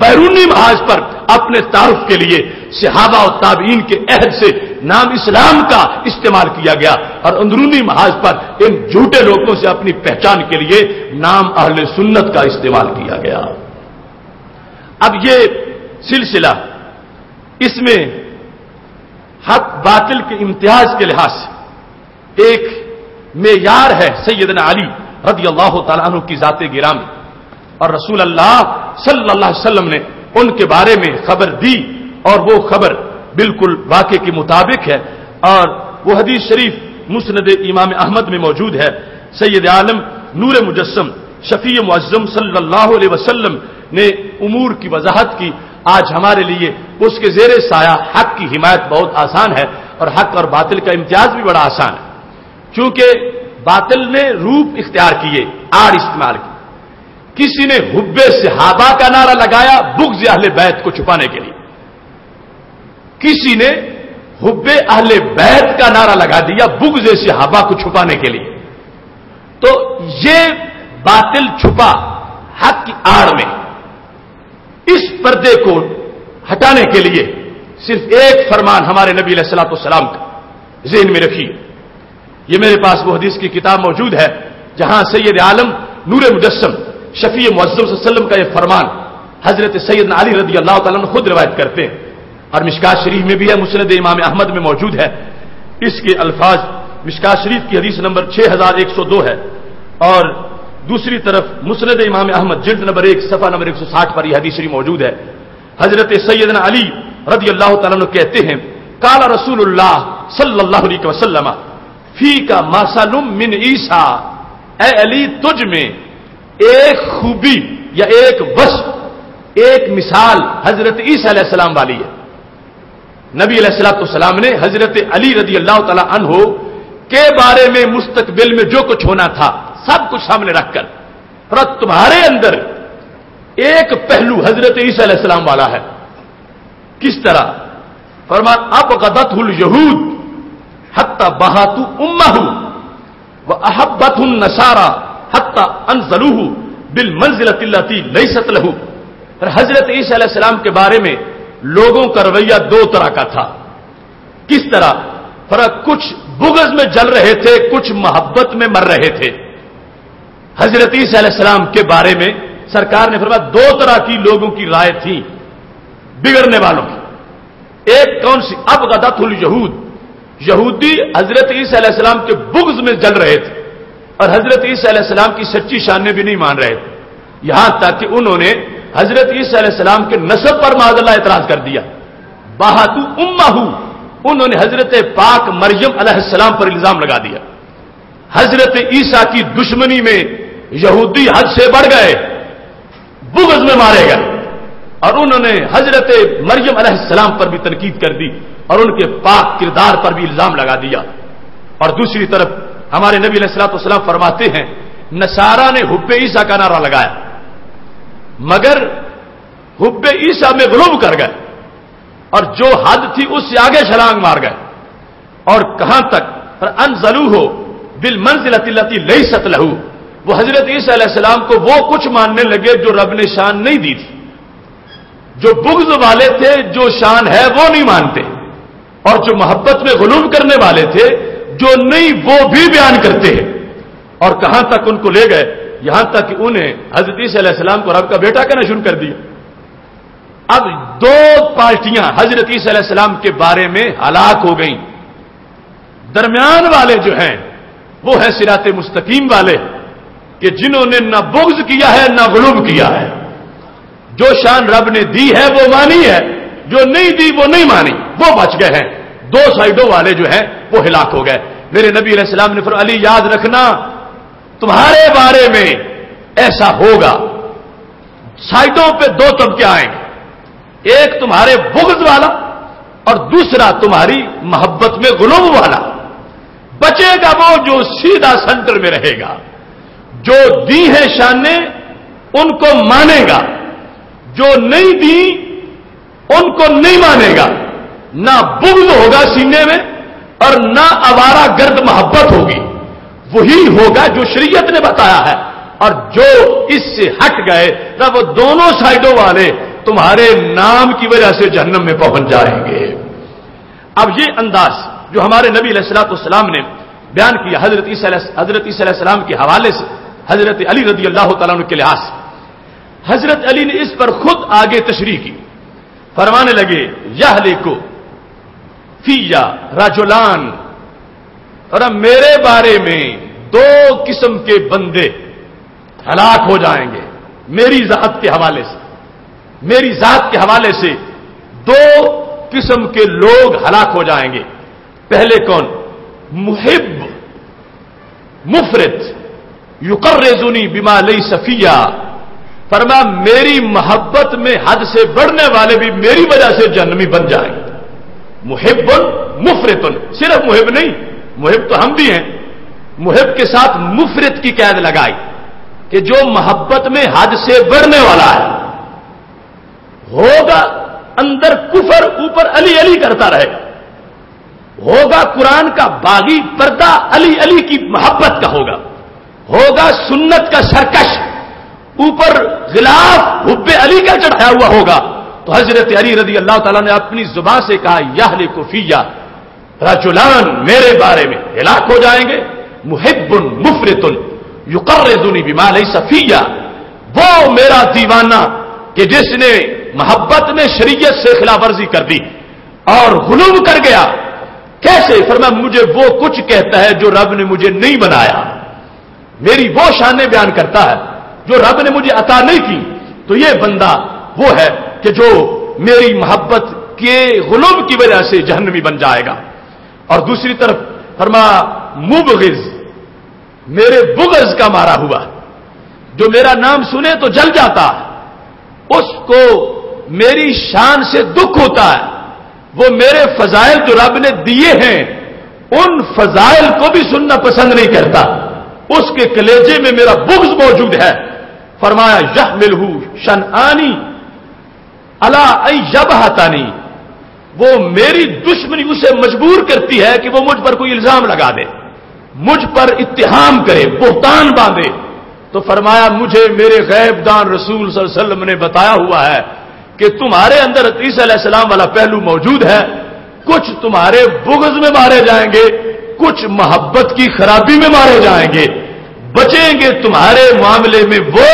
بیرونی محاذ پر اپنے تعارف کے لیے صحابہ اور تابعین کے عہد سے نام اسلام کا استعمال کیا گیا، اور اندرونی محاذ پر ان جھوٹے لوگوں سے اپنی پہچان کے لیے نام اہل سنت کا استعمال کیا گیا۔ اب یہ سلسلہ، اس میں حق باطل کے امتیاز کے لحاظ سے ایک معیار ہے سیدنا علی رضی اللہ تعالیٰ عنہ کی ذات گرامی، اور رسول اللہ صلی اللہ علیہ وسلم نے ان کے بارے میں خبر دی، اور وہ خبر بالکل واقع کے مطابق ہے، اور وہ حدیث شریف مسند امام احمد میں موجود ہے۔ سید عالم نور مجسم شفیع معظم صلی اللہ علیہ وسلم نے امور کی وضاحت کی۔ آج ہمارے لیے اس کے زیر سایہ حق کی حمایت بہت آسان ہے، اور حق اور باطل کا امتیاز بھی بڑا آسان ہے، چونکہ باطل نے روپ اختیار کیے، آڑ استعمال کی۔ کسی نے حب صحابہ کا نعرہ لگایا بغض اہل بیت کو چھپانے کے لیے، کسی نے حب اہل بیت کا نعرہ لگا دیا بغض صحابہ کو چھپانے کے لیے۔ تو یہ باطل چھپا حق کی آڑ میں، اس پردے کو ہٹانے کے لیے صرف ایک فرمان ہمارے نبی علیہ الصلوۃ والسلام کا ذہن میں رکھیے۔ یہ میرے پاس وہ حدیث کی کتاب موجود ہے جہاں سید عالم نور مجسم شفیع معظم صلی اللہ علیہ وسلم کا یہ فرمان حضرت سیدنا علی رضی اللہ تعالیٰ عنہ خود روایت کرتے ہیں، اور مشکات شریف میں بھی ہے، مسند امام احمد میں موجود ہے۔ اس کے الفاظ مشکات شریف کی حدیث نمبر 6102 ہے، اور دوسری طرف مسند امام احمد جلد نمبر 1 صفحہ نمبر 160 پر یہ حدیث شریف موجود ہے۔ حضرت سیدنا علی رضی اللہ تعالیٰ عنہ کہتے ہیں، قال رسول اللہ صلی اللہ علیہ وسلم فی کا مثل من عیسیٰ، اے علی تجھ میں ایک خوبی یا ایک وصف، ایک مثال حضرت عیسیٰ علیہ السلام والی ہے۔ نبی علیہ السلام نے حضرت علی رضی اللہ تعالی عنہ کے بارے میں مستقبل میں جو کچھ ہونا تھا سب کچھ سامنے رکھ کر، اور تمہارے اندر ایک پہلو حضرت عیسیٰ علیہ السلام والا ہے۔ کس طرح؟ فرمان ابغضتہ الیہود حتی بہاتوا امہ واحبتہ النصارى حتی انزلوہ بالمنزلۃ التی لیست لہ۔ حضرت عیسیٰ علیہ السلام کے بارے میں لوگوں کا رویہ دو طرح کا تھا۔ کس طرح؟ فرق کچھ بغض میں جل رہے تھے، کچھ محبت میں مر رہے تھے۔ حضرت عیسیٰ علیہ السلام کے بارے میں سرکار نے فرمایا دو طرح کی لوگوں کی رائے تھی بگڑنے والوں کی۔ ایک کون سی؟ ابغضتہ الیہود، یہودی حضرت عیسیٰ علیہ السلام کے بغض میں جل رہے تھے، اور حضرت عیسیٰ علیہ السلام کی سچی شان بھی نہیں مان رہے تھے، یہاں تک کہ انہوں نے حضرت عیسیٰ علیہ السلام کے نسب پر معاذاللہ اعتراض کر دیا. بہاتو امہ، انہوں نے حضرت پاک مریم علیہ السلام پر الزام لگا دیا. حضرت عیسیٰ کی دشمنی میں یہودی حد سے بڑھ گئے، بغض میں مارے گئے، اور انہوں نے حضرت مریم علیہ السلام پر بھی تنقید کر دی اور ان کے پاک کردار پر بھی الزام لگا دیا. اور دوسری طرف ہمارے نبی علیہ الصلوۃ والسلام فرماتے ہیں نصارہ نے حب عیسیٰ کا نعرہ لگایا مگر حب عیسیٰ میں غلو کر گئے اور جو حد تھی اس سے آگے چھلانگ مار گئے. اور کہاں تک انزلوہ بالمنزلۃ التی لیست لہ، وہ حضرت عیسیٰ علیہ السلام کو وہ کچھ ماننے لگے جو رب نے شان نہیں دی تھی. جو بغض والے تھے جو شان ہے وہ نہیں مانتے، اور جو محبت میں غلو کرنے والے تھے جو نہیں وہ بھی بیان کرتے ہیں. اور کہاں تک ان کو لے گئے، یہاں تک کہ انہیں حضرت عیسیٰ علیہ السلام کو رب کا بیٹا کہنا شروع کر دیا. اب دو پارٹیاں حضرت عیسیٰ علیہ السلام کے بارے میں ہلاک ہو گئیں. درمیان والے جو ہیں وہ ہیں صراط مستقیم والے کہ جنہوں نے نہ بغض کیا ہے نہ غلو کیا ہے. جو شان رب نے دی ہے وہ مانی ہے، جو نہیں دی وہ نہیں مانی، وہ بچ گئے ہیں. دو سائیڈوں والے جو ہیں وہ ہلاک ہو گئے. میرے نبی علیہ السلام نے فرمایا علی یاد رکھنا تمہارے بارے میں ایسا ہوگا، سائیڈوں پہ دو طبقے آئیں گے، ایک تمہارے بغض والا اور دوسرا تمہاری محبت میں غلو والا. بچے گا وہ جو سیدھا سینٹر میں رہے گا، جو دی ہے شانیں ان کو مانے گا، جو نہیں دی ان کو نہیں مانے گا. نہ بغض ہوگا سینے میں اور نہ آوارہ گرد محبت ہوگی. وہی ہوگا جو شریعت نے بتایا ہے. اور جو اس سے ہٹ گئے تب وہ دونوں سائیڈوں والے تمہارے نام کی وجہ سے جہنم میں پہنچ جائیں گے. اب یہ انداز جو ہمارے نبی علیہ الصلوۃ والسلام نے بیان کیا حضرت عیسیٰ علیہ السلام کے حوالے سے حضرت علی رضی اللہ تعالیٰ عنہ کے لحاظ سے، حضرت علی نے اس پر خود آگے تشریح کی. فرمانے لگے یہلکو فیا رجلان، اور اب میرے بارے میں دو قسم کے بندے ہلاک ہو جائیں گے میری ذات کے حوالے سے. میری ذات کے حوالے سے دو قسم کے لوگ ہلاک ہو جائیں گے. پہلے کون؟ محب مفرط یقرزنی بما لیس فیہ، فرمایا میری محبت میں حد سے بڑھنے والے بھی میری وجہ سے جہنمی بن جائیں گے. محب مفرط، صرف محب نہیں، محب تو ہم بھی ہیں، محب کے ساتھ مفرط کی قید لگائی کہ جو محبت میں حد سے بڑھنے والا ہے، ہوگا اندر کفر اوپر علی علی کرتا رہے گا، ہوگا قرآن کا باغی پردہ علی علی کی محبت کا ہوگا سنت کا سرکش اوپر غلاف حب علی کا چڑھایا ہوا ہوگا. تو حضرت علی رضی اللہ تعالیٰ نے اپنی زبان سے کہا یہلک فیہ رجلان، میرے بارے میں ہلاک ہو جائیں گے محب مفرط یقرزنی بما لیس فیہ، وہ میرا دیوانہ کہ جس نے محبت میں شریعت سے خلاف ورزی کر دی اور غلو کر گیا. کیسے؟ فرمایا مجھے وہ کچھ کہتا ہے جو رب نے مجھے نہیں بنایا، میری وہ شانیں بیان کرتا ہے جو رب نے مجھے عطا نہیں کی. تو یہ بندہ وہ ہے کہ جو میری محبت کے غلو کی وجہ سے جہنمی بن جائے گا. اور دوسری طرف فرمایا مبغض، میرے بغض کا مارا ہوا، جو میرا نام سنے تو جل جاتا ہے، اس کو میری شان سے دکھ ہوتا ہے، وہ میرے فضائل جو رب نے دیے ہیں ان فضائل کو بھی سننا پسند نہیں کرتا، اس کے کلیجے میں میرا بغض موجود ہے. فرمایا یحملہ شنآنی الا ان یبہتنی، وہ میری دشمنی اسے مجبور کرتی ہے کہ وہ مجھ پر کوئی الزام لگا دے، مجھ پر اتہام کرے، بہتان باندھے. تو فرمایا مجھے میرے غیب دان رسول صلی اللہ علیہ وسلم نے بتایا ہوا ہے کہ تمہارے اندر عیسیٰ علیہ السلام والا پہلو موجود ہے، کچھ تمہارے بغض میں مارے جائیں گے، کچھ محبت کی خرابی میں مارے جائیں گے، بچیں گے تمہارے معاملے میں وہ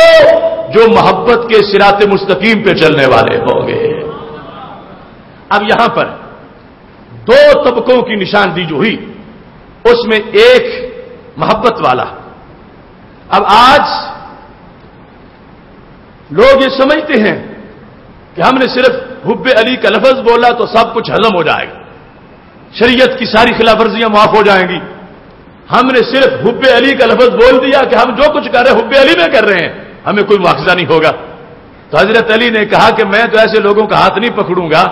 جو محبت کے صراط مستقیم پہ چلنے والے ہوں گے. اب یہاں پر دو طبقوں کی نشاندہی جو ہوئی اس میں ایک محبت والا. اب آج لوگ یہ سمجھتے ہیں کہ ہم نے صرف حب علی کا لفظ بولا تو سب کچھ ہضم ہو جائے گا، شریعت کی ساری خلاف ورزیاں معاف ہو جائیں گی. ہم نے صرف حب علی کا لفظ بول دیا کہ ہم جو کچھ کر رہے ہیں حب علی میں کر رہے ہیں، ہمیں کوئی مواخذہ نہیں ہوگا. تو حضرت علی نے کہا کہ میں تو ایسے لوگوں کا ہاتھ نہیں پکڑوں گا،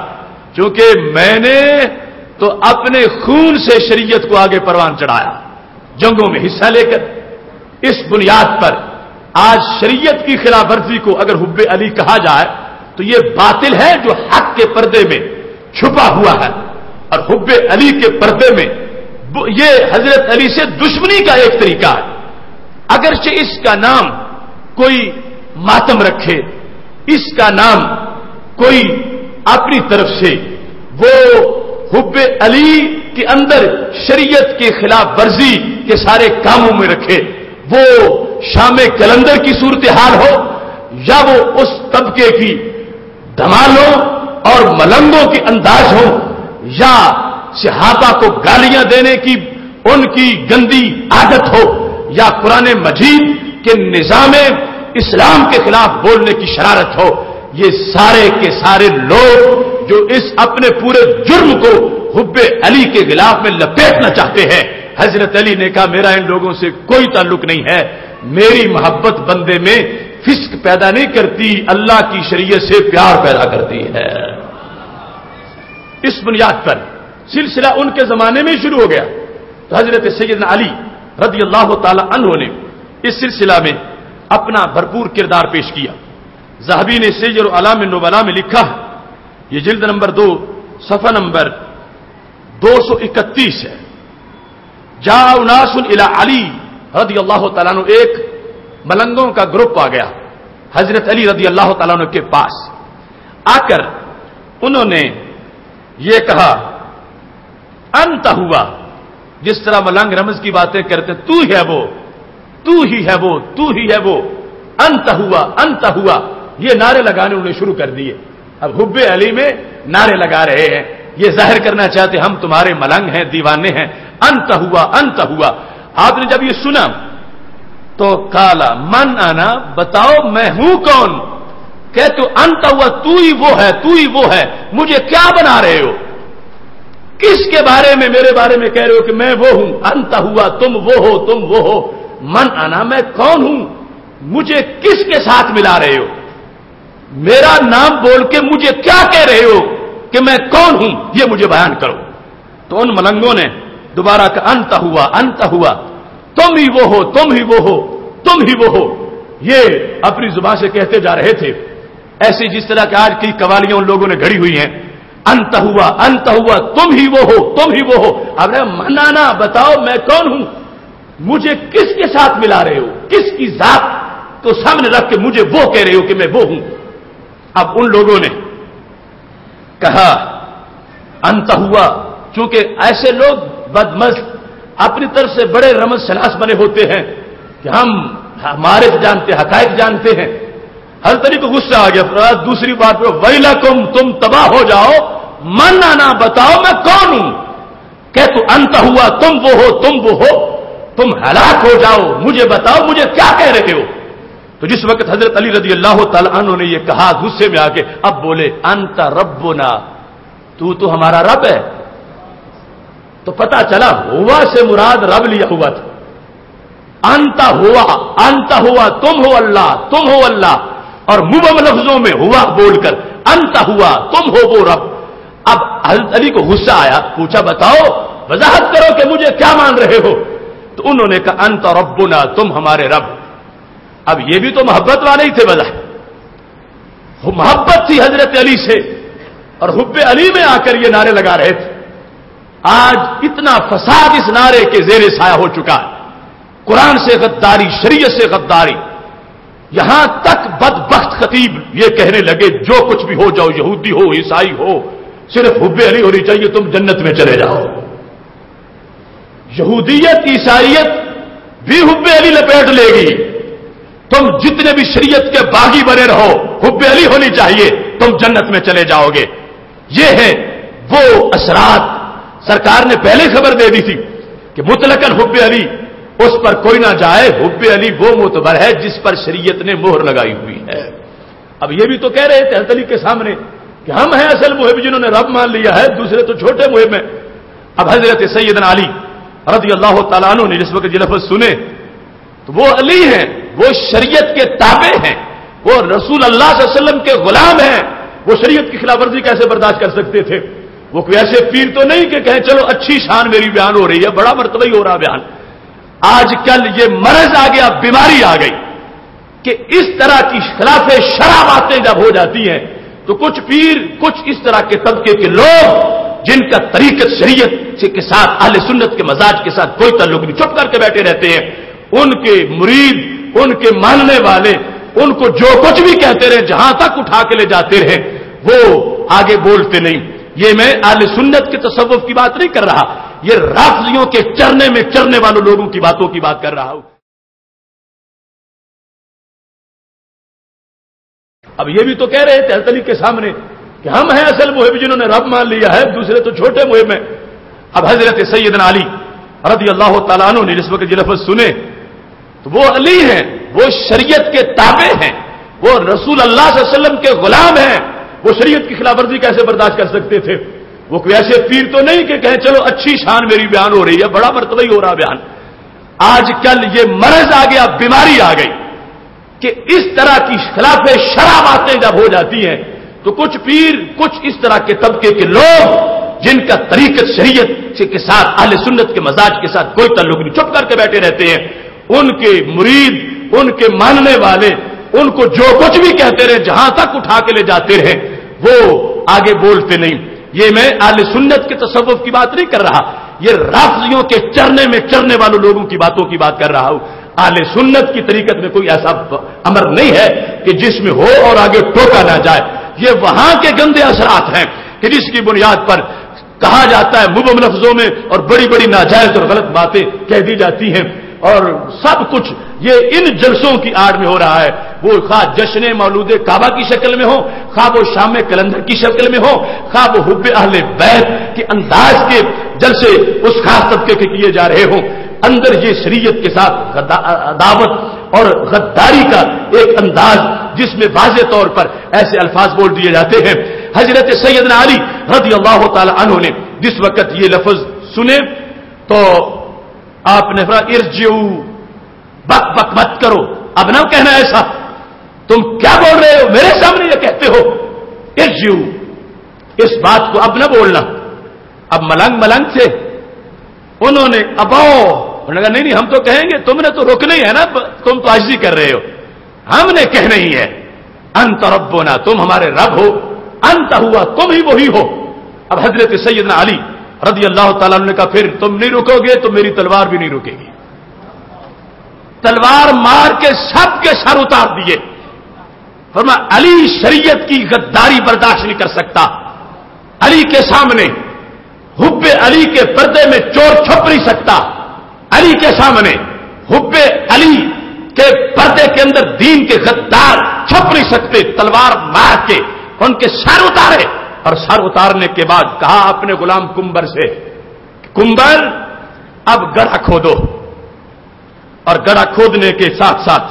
کیونکہ میں نے تو اپنے خون سے شریعت کو آگے پروان چڑھایا جنگوں میں حصہ لے کر. اس بنیاد پر آج شریعت کی خلاف ورزی کو اگر حب علی کہا جائے تو یہ باطل ہے جو حق کے پردے میں چھپا ہوا ہے، اور حب علی کے پردے میں یہ حضرت علی سے دشمنی کا ایک طریقہ ہے. اگرچہ اس کا نام کوئی ماتم رکھے، اس کا نام کوئی اپنی طرف سے وہ حب علی کے اندر شریعت کے خلاف ورزی کے سارے کاموں میں رکھے، وہ شام کلندر کی صورتحال ہو یا وہ اس طبقے کی دھمالوں اور ملنگوں کے انداز ہو یا صحابہ کو گالیاں دینے کی ان کی گندی عادت ہو یا قرآن مجید کے نظام اسلام کے خلاف بولنے کی شرارت ہو، یہ سارے کے سارے لوگ جو اس اپنے پورے جرم کو حب علی کے خلاف میں لپیٹنا چاہتے ہیں، حضرت علی نے کہا میرا ان لوگوں سے کوئی تعلق نہیں ہے، میری محبت بندے میں فسق پیدا نہیں کرتی، اللہ کی شریعت سے پیار پیدا کرتی ہے. اس بنیاد پر سلسلہ ان کے زمانے میں شروع ہو گیا. تو حضرت سیدنا علی رضی اللہ تعالی عنہ نے اس سلسلہ میں اپنا بھرپور کردار پیش کیا. ذہبی نے سیر اعلام النبلاء میں لکھا ہے، یہ جلد نمبر 2 صفحہ نمبر 231 ہے. جاء اناس الی علی رضی اللہ تعالیٰ عنہ، ایک ملنگوں کا گروپ آ گیا حضرت علی رضی اللہ تعالیٰ عنہ کے پاس. آ کر انہوں نے یہ کہا انت ہوا، جس طرح ملنگ رمز کی باتیں کرتے تو ہی ہے وہ، تو ہی ہے وہ، تو ہی ہے وہ، انت ہوا انت ہوا، یہ نعرے لگانے انہوں نے شروع کر دیے. اب حب علی میں نعرے لگا رہے ہیں، یہ ظاہر کرنا چاہتے ہم تمہارے ملنگ ہیں، دیوانے ہیں. انت ہوا انت ہوا. آپ نے جب یہ سنا تو کالا من انا، بتاؤ میں ہوں کون؟ کہ تو انت ہوا، تو ہی وہ ہے، تو ہی وہ ہے، مجھے کیا بنا رہے ہو؟ کس کے بارے میں میرے بارے میں کہہ رہے ہو کہ میں وہ ہوں؟ انت ہوا، تم وہ ہو، تم وہ ہو. من انا، میں کون ہوں؟ مجھے کس کے ساتھ ملا رہے ہو؟ میرا نام بول کے مجھے کیا کہہ رہے ہو کہ میں کون ہوں؟ یہ مجھے بیان کرو. تو ان ملنگوں نے دوبارہ کہا انت ہوا انت ہوا، تم ہی وہ ہو، تم ہی وہ ہو، تم ہی وہ ہو. یہ اپنی زبان سے کہتے جا رہے تھے، ایسے جس طرح کہ آج کی قوالیاں ان لوگوں نے گھڑی ہوئی ہیں. انت ہوا تم ہی وہ ہو، تم ہی وہ ہو. اب منانا، بتاؤ میں کون ہوں؟ مجھے کس کے ساتھ ملا رہے ہو؟ کس کی ذات کو سامنے رکھ کے مجھے وہ کہہ رہے ہو کہ میں وہ ہوں؟ اب ان لوگوں نے کہا انت ہوا، چونکہ ایسے لوگ بدمست اپنی طرف سے بڑے رمز شناس بنے ہوتے ہیں کہ ہم ہمارے جانتے، حقائق جانتے ہیں. ہر طریقے کو غصہ آ گیا. دوسری بات پہ ویلکم، تم تباہ ہو جاؤ، من آنا، بتاؤ میں کون ہوں؟ کہ تو انت ہوا، تم وہ ہو، تم وہ ہو، تم ہلاک ہو جاؤ، مجھے بتاؤ مجھے کیا کہہ رہے ہو؟ تو جس وقت حضرت علی رضی اللہ تعالی عنہ نے یہ کہا غصے میں آ کے، اب بولے انت ربنا، تو ہمارا رب ہے. تو پتا چلا ہوا سے مراد رب لیا ہوا تھا. انت ہوا، تم ہو اللہ، تم ہو اللہ، اور مبہم لفظوں میں ہوا بول کر انت ہوا، تم ہو وہ رب. اب حضرت علی کو غصہ آیا، پوچھا بتاؤ، وضاحت کرو کہ مجھے کیا مان رہے ہو؟ تو انہوں نے کہا انت ربنا، تم ہمارے رب. اب یہ بھی تو محبت والے ہی تھے، وضاحت محبت تھی حضرت علی سے، اور حب علی میں آ کر یہ نعرے لگا رہے تھے. آج اتنا فساد اس نعرے کے زیر سایہ ہو چکا ہے. قرآن سے غداری، شریعت سے غداری، یہاں تک بدبخت خطیب یہ کہنے لگے جو کچھ بھی ہو جاؤ، یہودی ہو، عیسائی ہو، صرف حب علی ہونی چاہیے، تم جنت میں چلے جاؤ. یہودیت، عیسائیت بھی حب علی لپیٹ لے گی. تم جتنے بھی شریعت کے باغی بنے رہو، حب علی ہونی چاہیے، تم جنت میں چلے جاؤ گے. یہ ہے وہ اثرات سرکار نے پہلے خبر دے دی تھی کہ مطلقاً حب علی اس پر کوئی نہ جائے. حب علی وہ معتبر ہے جس پر شریعت نے مہر لگائی ہوئی ہے. اب یہ بھی تو کہہ رہے تھے حضرت علی کے سامنے کہ ہم ہیں اصل محب جنہوں نے رب مان لیا ہے، دوسرے تو چھوٹے محب ہیں۔ اب حضرت سیدنا علی رضی اللہ تعالیٰ عنہ نے جس وقت یہ لفظ سنے تو وہ علی ہیں، وہ شریعت کے تابع ہیں، وہ رسول اللہ صلی اللہ علیہ وسلم کے غلام ہیں، وہ شریعت کی خلاف ورزی کیسے برداشت کر سکتے تھے؟ وہ کوئی ایسے پیر تو نہیں کہ کہیں چلو اچھی شان میری بیان ہو رہی ہے، بڑا مرتبہ ہو رہا بیان۔ آج کل یہ مرض آ گیا، بیماری آ گئی کہ اس طرح کی خلاف شرع باتیں جب ہو جاتی ہیں تو کچھ پیر، کچھ اس طرح کے طبقے کے لوگ جن کا طریقت شریعت کے ساتھ، اہل سنت کے مزاج کے ساتھ کوئی تعلق نہیں، چپ کر کے بیٹھے رہتے ہیں، ان کے مرید، ان کے ماننے والے ان کو جو کچھ بھی کہتے رہے، جہاں تک اٹھا کے لے جاتے رہے، وہ آگے بولتے نہیں۔ یہ میں اہل سنت کے تصوف کی بات نہیں کر رہا، یہ رافضیوں کے چرنے میں چرنے والوں لوگوں کی باتوں کی بات کر رہا ہوں۔ اب یہ بھی تو کہہ رہے تھے حضرت علی کے سامنے کہ ہم ہیں اصل محب جنہوں نے رب مان لیا ہے، دوسرے تو چھوٹے محب ہیں۔ اب حضرت سیدنا علی رضی اللہ تعالیٰ عنہ نے جس وقت یہ لفظ سنے تو وہ علی ہیں، وہ شریعت کے تابع ہیں، وہ رسول اللہ صلی اللہ علیہ وسلم کے غلام ہیں، وہ شریعت کی خلاف ورزی کیسے برداشت کر سکتے تھے؟ وہ کوئی ایسے پیر تو نہیں کہ کہیں چلو اچھی شان میری بیان ہو رہی ہے، بڑا مرتبہ ہو رہا بیان۔ آج کل یہ مرض آ گیا، بیماری آ گئی کہ اس طرح کی خلاف شرع باتیں جب ہو جاتی ہیں تو کچھ پیر، کچھ اس طرح کے طبقے کے لوگ جن کا طریقت شریعت کے ساتھ، اہل سنت کے مزاج کے ساتھ کوئی تعلق نہیں، چپ کر کے بیٹھے رہتے ہیں، ان کے مرید، ان کے ماننے والے ان کو جو کچھ بھی کہتے رہے، جہاں تک اٹھا کے لے جاتے رہے، وہ آگے بولتے نہیں۔ یہ میں اہل سنت کے تصوف کی بات نہیں کر رہا، یہ رافضیوں کے چرنے میں چرنے والوں لوگوں کی باتوں کی بات کر رہا ہوں۔ اہل سنت کی طریقت میں کوئی ایسا امر نہیں ہے کہ جس میں ہو اور آگے ٹوکا نہ جائے۔ یہ وہاں کے گندے اثرات ہیں کہ جس کی بنیاد پر کہا جاتا ہے مبہم لفظوں میں اور بڑی بڑی ناجائز اور غلط باتیں کہہ دی جاتی ہیں، اور سب کچھ یہ ان جلسوں کی آڑ میں ہو رہا ہے، وہ خواہ جشن مولود کعبہ کی شکل میں ہو، خواہ وہ شام کلندر کی شکل میں ہو، خواہ وہ حب اہل بیت کے انداز کے جلسے اس خاص طبقے کے کیے جا رہے ہوں۔ اندر یہ شریعت کے ساتھ عداوت اور غداری کا ایک انداز جس میں واضح طور پر ایسے الفاظ بول دیے جاتے ہیں۔ حضرت سیدنا علی رضی اللہ تعالی عنہ نے جس وقت یہ لفظ سنے تو آپ نے فرمایا ارجعو، بک بک مت کرو، اب نہ کہنا ایسا، تم کیا بول رہے ہو، میرے سامنے یہ کہتے ہو، ارجعو، اس بات کو اب نہ بولنا۔ اب ملنگ تھے، انہوں نے انہوں نے کہا نہیں ہم تو کہیں گے، تم نے تو رکنا ہی ہے نا، تم تو عاجزی کر رہے ہو، ہم نے کہنا ہی ہے، انت ربنا، تم ہمارے رب ہو، انت ہوا، تم ہی وہی ہو۔ اب حضرت سیدنا علی رضی اللہ تعالیٰ عنہ نے کہا پھر تم نہیں رکو گے تو میری تلوار بھی نہیں رکے گی۔ تلوار مار کے سب کے سر اتار دیے۔ فرمایا علی شریعت کی غداری برداشت نہیں کر سکتا، علی کے سامنے حب علی کے پردے میں چور چھپ نہیں سکتا، علی کے سامنے حب علی کے پردے کے اندر دین کے غدار چھپ نہیں سکتے۔ تلوار مار کے ان کے سر اتارے، اور سر اتارنے کے بعد کہا اپنے غلام کمبر سے، کمبر اب گڑھا کھودو، اور گڑھا کھودنے کے ساتھ ساتھ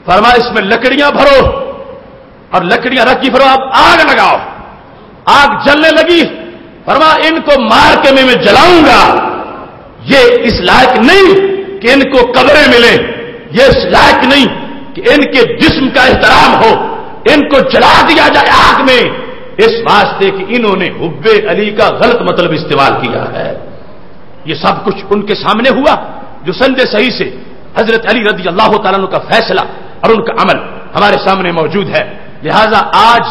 فرمایا اس میں لکڑیاں بھرو، اور لکڑیاں رکھی بھرو، اب آگ لگاؤ۔ آگ جلنے لگی، فرمایا ان کو مار کے میں جلاؤں گا، یہ اس لائق نہیں کہ ان کو قبریں ملیں، یہ اس لائق نہیں کہ ان کے جسم کا احترام ہو، ان کو جلا دیا جائے آگ میں، اس واسطے کہ انہوں نے حب علی کا غلط مطلب استعمال کیا ہے۔ یہ سب کچھ ان کے سامنے ہوا، جو سند صحیح سے حضرت علی رضی اللہ تعالیٰ عنہ کا فیصلہ اور ان کا عمل ہمارے سامنے موجود ہے۔ لہذا آج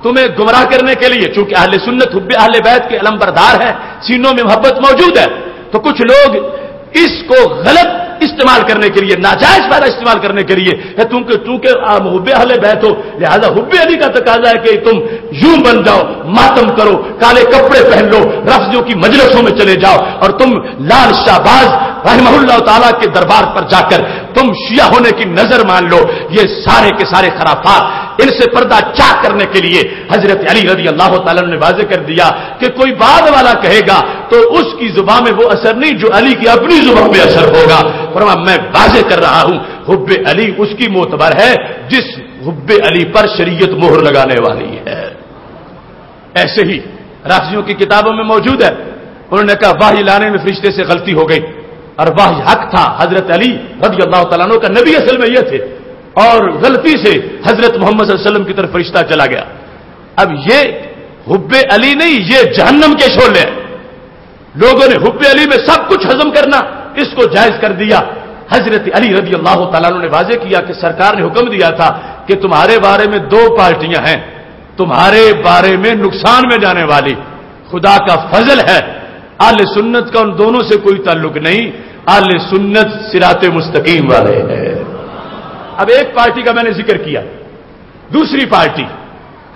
تمہیں گمراہ کرنے کے لیے، چونکہ اہل سنت حب اہل بیت کے علمبردار ہیں، سینوں میں محبت موجود ہے، تو کچھ لوگ اس کو غلط استعمال کرنے کے لیے، ناجائز فائدہ استعمال کرنے کے لیے، چونکہ حب اہل بیت ہو لہذا حب علی کا تقاضا ہے کہ تم یوں بن جاؤ، ماتم کرو، کالے کپڑے پہن لو، رفضیوں کی مجلسوں میں چلے جاؤ، اور تم لال شہباز رحمہ اللہ تعالیٰ کے دربار پر جا کر تم شیعہ ہونے کی نظر مان لو۔ یہ سارے کے سارے خرافات، ان سے پردہ چاک کرنے کے لیے حضرت علی رضی اللہ تعالیٰ نے واضح کر دیا کہ کوئی بعد والا کہے گا تو اس کی زبان میں وہ اثر نہیں جو علی کی اپنی زبان میں اثر ہوگا۔ فرمایا میں واضح کر رہا ہوں، حب علی اس کی معتبر ہے جس حب علی پر شریعت مہر لگانے والی ہے. ایسے ہی رافضیوں کی کتابوں میں موجود ہے. انہوں نے کہا وحی لانے میں فرشتے سے غلطی ہو گئی اور وحی حق تھا. حضرت علی رضی اللہ تعالیٰ عنہ کا نبی اصل میں یہ تھے اور غلطی سے حضرت محمد صلی اللہ علیہ وسلم کی طرف فرشتہ چلا گیا. اب یہ حب علی نہیں، یہ جہنم کے شعلے ہیں. لوگوں نے حب علی میں سب کچھ ہضم کرنا اس کو جائز کر دیا. حضرت علی رضی اللہ تعالیٰ عنہ نے واضح کیا کہ سرکار نے حکم دیا تھا کہ تمہارے بارے میں دو پارٹیاں ہیں، تمہارے بارے میں نقصان میں جانے والی. خدا کا فضل ہے اہل سنت کا ان دونوں سے کوئی تعلق نہیں، اہل سنت صراط مستقیم والے ہیں. اب ایک پارٹی کا میں نے ذکر کیا. دوسری پارٹی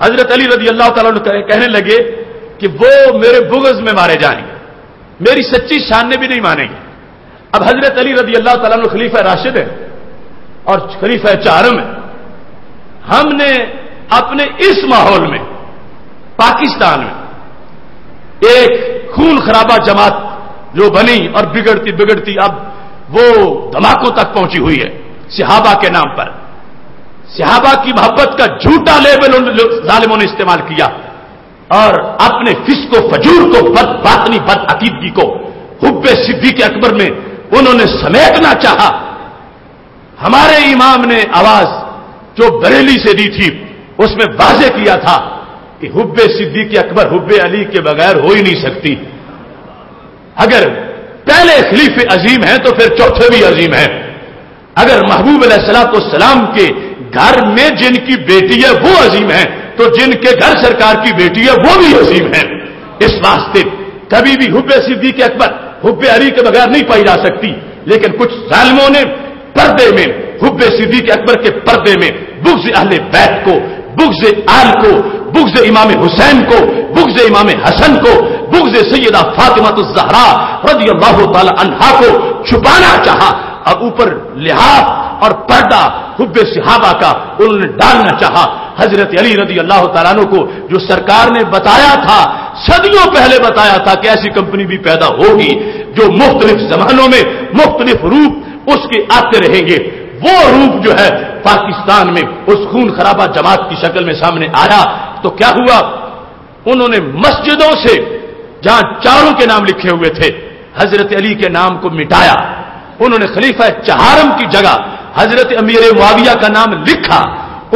حضرت علی رضی اللہ تعالیٰ عنہ کہنے لگے کہ وہ میرے بغض میں مارے جائیں گے، میری سچی شان بھی نہیں مانیں گے. اب حضرت علی رضی اللہ تعالیٰ عنہ خلیفہ راشد ہے اور خلیفہ چہارم ہے. ہم نے اپنے اس ماحول میں پاکستان میں ایک خون خرابہ جماعت جو بنی اور بگڑتی بگڑتی اب وہ دھماکوں تک پہنچی ہوئی ہے صحابہ کے نام پر. صحابہ کی محبت کا جھوٹا لیبل ظالموں نے استعمال کیا اور اپنے فسق و فجور کو بد باطنی بد عقیدگی کو حب صدیق اکبر میں انہوں نے سمیٹنا چاہا. ہمارے امام نے آواز جو بریلی سے دی تھی اس میں واضح کیا تھا کہ حب صدیق اکبر حب علی کے بغیر ہو ہی نہیں سکتی. اگر پہلے خلیفے عظیم ہیں تو پھر چوتھے بھی عظیم ہیں. اگر محبوب علیہ الصلوۃ والسلام کے گھر میں جن کی بیٹی ہے وہ عظیم ہے تو جن کے گھر سرکار کی بیٹی ہے وہ بھی عظیم ہے. اس واسطے کبھی بھی حب صدیق اکبر حب علی کے بغیر نہیں پائی جا سکتی. لیکن کچھ ظالموں نے پردے میں حب صدیق اکبر کے پردے میں بغض اہل بیت کو، بغض آل کو، بغض امام حسین کو، بغض امام حسن کو، بغض سیدہ فاطمہ الزہرا رضی اللہ تعالی عنہا کو چھپانا چاہا. اب اوپر لحاف اور پردہ حب صحابہ کا انہوں نے ڈالنا چاہا. حضرت علی رضی اللہ تعالیٰ عنہ کو جو سرکار نے بتایا تھا، صدیوں پہلے بتایا تھا کہ ایسی کمپنی بھی پیدا ہوگی جو مختلف زمانوں میں مختلف روپ اس کے آتے رہیں گے. وہ روپ جو ہے پاکستان میں اس خون خرابہ جماعت کی شکل میں سامنے آیا. تو کیا ہوا؟ انہوں نے مسجدوں سے جہاں چاروں کے نام لکھے ہوئے تھے حضرت علی کے نام کو مٹایا. انہوں نے خلیفہ چہارم کی جگہ حضرت امیر معاویہ کا نام لکھا.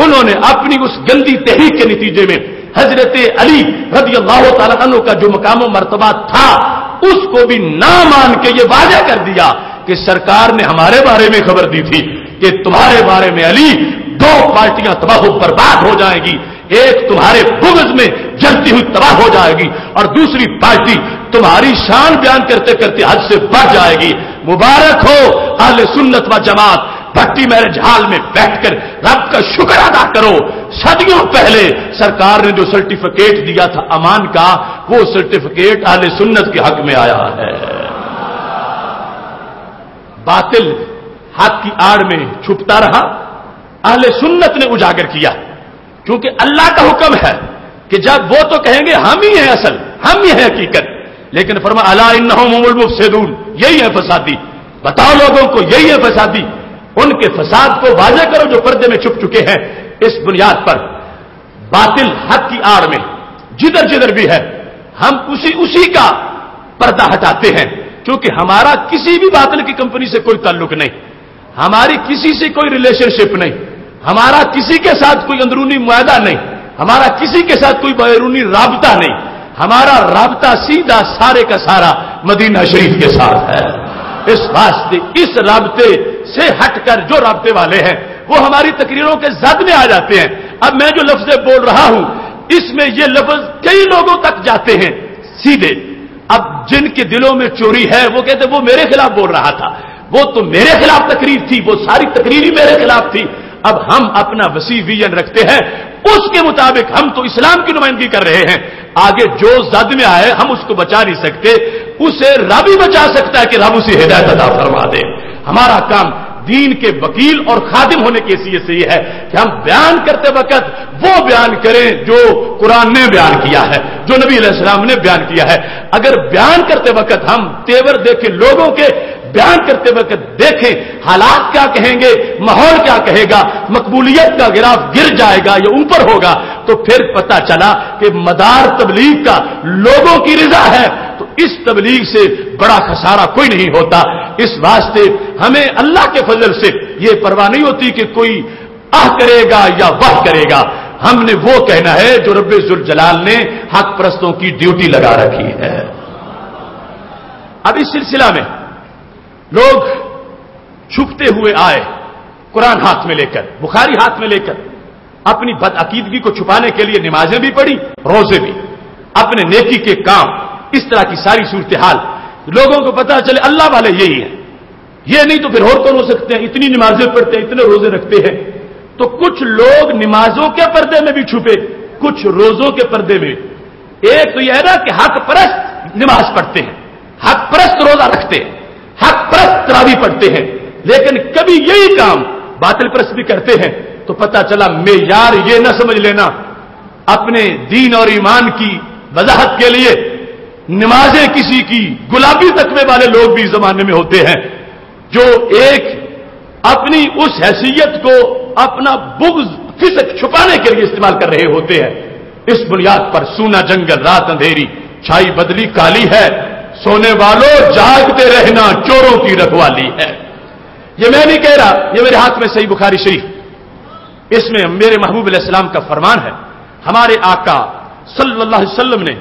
انہوں نے اپنی اس گندی تحریک کے نتیجے میں حضرت علی رضی اللہ تعالیٰ عنہ کا جو مقام و مرتبہ تھا اس کو بھی نہ مان کے یہ واضح کر دیا کہ سرکار نے ہمارے بارے میں خبر دی تھی کہ تمہارے بارے میں علی دو پارٹیاں تباہ و برباد ہو جائیں گی. ایک تمہارے بغض میں جلتی ہوئی تباہ ہو جائے گی اور دوسری پارٹی تمہاری شان بیان کرتے کرتے حد سے بڑھ جائے گی. مبارک ہو اہل سنت و جماعت. بھٹی میرج ہال میں بیٹھ کر رب کا شکر ادا کرو. صدیوں پہلے سرکار نے جو سرٹیفکیٹ دیا تھا امان کا، وہ سرٹیفکیٹ اہل سنت کے حق میں آیا ہے. باطل حق کی آڑ میں چھپتا رہا، اہل سنت نے اجاگر کیا. کیونکہ اللہ کا حکم ہے کہ جب وہ تو کہیں گے ہم ہی ہیں اصل، ہم ہی ہیں حقیقت، لیکن فرمایا الا انہم هم المفسدون، یہی ہے فسادی. بتاؤ لوگوں کو یہی ہے فسادی. ان کے فساد کو واضح کرو جو پردے میں چھپ چکے ہیں. اس بنیاد پر باطل حق کی آڑ میں جدھر جدھر بھی ہے ہم اسی کا پردہ ہٹاتے ہیں. کیونکہ ہمارا کسی بھی باطل کی کمپنی سے کوئی تعلق نہیں، ہماری کسی سے کوئی ریلیشن شپ نہیں، ہمارا کسی کے ساتھ کوئی اندرونی معاہدہ نہیں، ہمارا کسی کے ساتھ کوئی بیرونی رابطہ نہیں. ہمارا رابطہ سیدھا سارے کا سارا مدینہ شریف کے ساتھ ہے. اس واسطے اس رابطے سے ہٹ کر جو رابطے والے ہیں وہ ہماری تقریروں کے زد میں آ جاتے ہیں. اب میں جو لفظ بول رہا ہوں اس میں یہ لفظ کئی لوگوں تک جاتے ہیں سیدھے. اب جن کے دلوں میں چوری ہے وہ کہتے وہ میرے خلاف بول رہا تھا، وہ تو میرے خلاف تقریر تھی، وہ ساری تقریر ہی میرے خلاف تھی. اب ہم اپنا وسیع ویژن رکھتے ہیں، اس کے مطابق ہم تو اسلام کی نمائندگی کر رہے ہیں. آگے جو زد میں آئے ہم اس کو بچا نہیں سکتے، اسے رب ہی بچا سکتا ہے کہ رب اسے ہدایت عطا فرما دے. ہمارا کام دین کے وکیل اور خادم ہونے کی حیثیت سے یہ ہے کہ ہم بیان کرتے وقت وہ بیان کریں جو قرآن نے بیان کیا ہے، جو نبی علیہ السلام نے بیان کیا ہے. اگر بیان کرتے وقت ہم تیور دیکھ کے لوگوں کے بیان کرتے وقت دیکھیں حالات کیا کہیں گے، ماحول کیا کہے گا، مقبولیت کا گراف گر جائے گا یا اوپر ہوگا، تو پھر پتہ چلا کہ مدار تبلیغ کا لوگوں کی رضا ہے، تو اس تبلیغ سے بڑا خسارہ کوئی نہیں ہوتا۔ اس واسطے ہمیں اللہ کے فضل سے یہ پرواہ نہیں ہوتی کہ کوئی کرے گا یا وہ کرے گا، ہم نے وہ کہنا ہے جو رب ذوالجلال نے حق پرستوں کی ڈیوٹی لگا رکھی ہے۔ اب اس سلسلہ میں لوگ چھپتے ہوئے آئے، قرآن ہاتھ میں لے کر، بخاری ہاتھ میں لے کر، اپنی بدعقیدگی کو چھپانے کے لیے نمازیں بھی پڑھی، روزے بھی، اپنے نیکی کے کام، اس طرح کی ساری صورتحال لوگوں کو پتا چلے اللہ والے یہی ہیں، یہ نہیں تو پھر اور کون ہو سکتے ہیں، اتنی نمازیں پڑھتے ہیں، اتنے روزے رکھتے ہیں۔ تو کچھ لوگ نمازوں کے پردے میں بھی چھپے، کچھ روزوں کے پردے میں۔ ایک تو یہ ہے نا کہ حق پرست نماز پڑھتے ہیں، حق پرست روزہ رکھتے ہیں، حق پرست تراویح پڑھتے ہیں، لیکن کبھی یہی کام باطل پرست بھی کرتے ہیں، تو پتہ چلا معیار یہ نہ سمجھ لینا، اپنے دین اور ایمان کی وضاحت کے لیے نمازیں کسی کی گلابی تقوی والے لوگ بھی زمانے میں ہوتے ہیں، جو ایک اپنی اس حیثیت کو اپنا بغض فسق چھپانے کے لیے استعمال کر رہے ہوتے ہیں۔ اس بنیاد پر سونا جنگل رات اندھیری، چھائی بدلی کالی ہے، سونے والوں جاگتے رہنا چوروں کی رکھوالی ہے۔ یہ میں نہیں کہہ رہا، یہ میرے ہاتھ میں صحیح بخاری شریف، اس میں میرے محبوب علیہ السلام کا فرمان ہے۔ ہمارے آقا صلی اللہ علیہ وسلم نے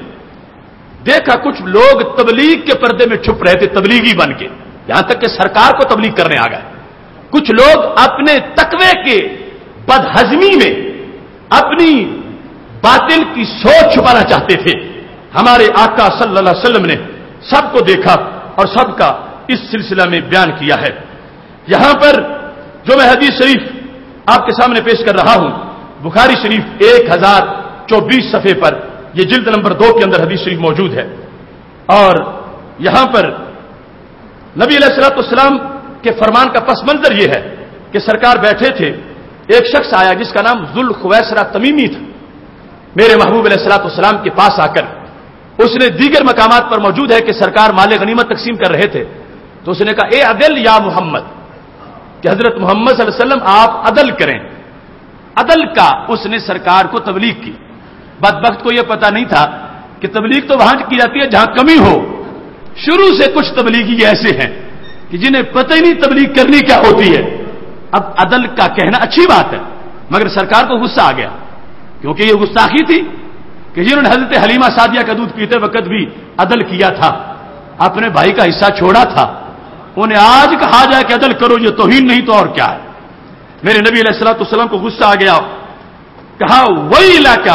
دیکھا کچھ لوگ تبلیغ کے پردے میں چھپ رہے تھے، تبلیغی بن کے، یہاں تک کہ سرکار کو تبلیغ کرنے آ گئے۔ کچھ لوگ اپنے تقوی کے بدہضمی میں اپنی باطل کی سوچ چھپانا چاہتے تھے۔ ہمارے آقا صلی اللہ علیہ وسلم نے سب کو دیکھا اور سب کا اس سلسلہ میں بیان کیا ہے۔ یہاں پر جو میں حدیث شریف آپ کے سامنے پیش کر رہا ہوں، بخاری شریف 1024 صفحے پر، یہ جلد نمبر 2 کے اندر حدیث شریف موجود ہے، اور یہاں پر نبی علیہ الصلوۃ والسلام کے فرمان کا پس منظر یہ ہے کہ سرکار بیٹھے تھے، ایک شخص آیا جس کا نام ذوالخویسرہ تمیمی تھا، میرے محبوب علیہ الصلوۃ والسلام کے پاس آ کر اس نے دیگر مقامات پر موجود ہے کہ سرکار مال غنیمت تقسیم کر رہے تھے، تو اس نے کہا اے عدل یا محمد، کہ حضرت محمد صلی اللہ علیہ وسلم آپ عدل کریں۔ عدل کا اس نے سرکار کو تبلیغ کی۔ بدبخت کو یہ پتا نہیں تھا کہ تبلیغ تو وہاں کی جاتی ہے جہاں کمی ہو۔ شروع سے کچھ تبلیغی ایسے ہیں کہ جنہیں پتہ ہی نہیں تبلیغ کرنی کیا ہوتی ہے۔ اب عدل کا کہنا اچھی بات ہے، مگر سرکار کو غصہ آ گیا، کیونکہ یہ گستاخی تھی کہ جنہوں نے حضرت حلیمہ سعدیہ کا دودھ پیتے وقت بھی عدل کیا تھا، اپنے بھائی کا حصہ چھوڑا تھا، انہیں آج کہا جائے کہ عدل کرو، یہ توہین نہیں تو اور کیا ہے۔ میرے نبی علیہ الصلوۃ والسلام کو غصہ آ گیا، کہا ویلک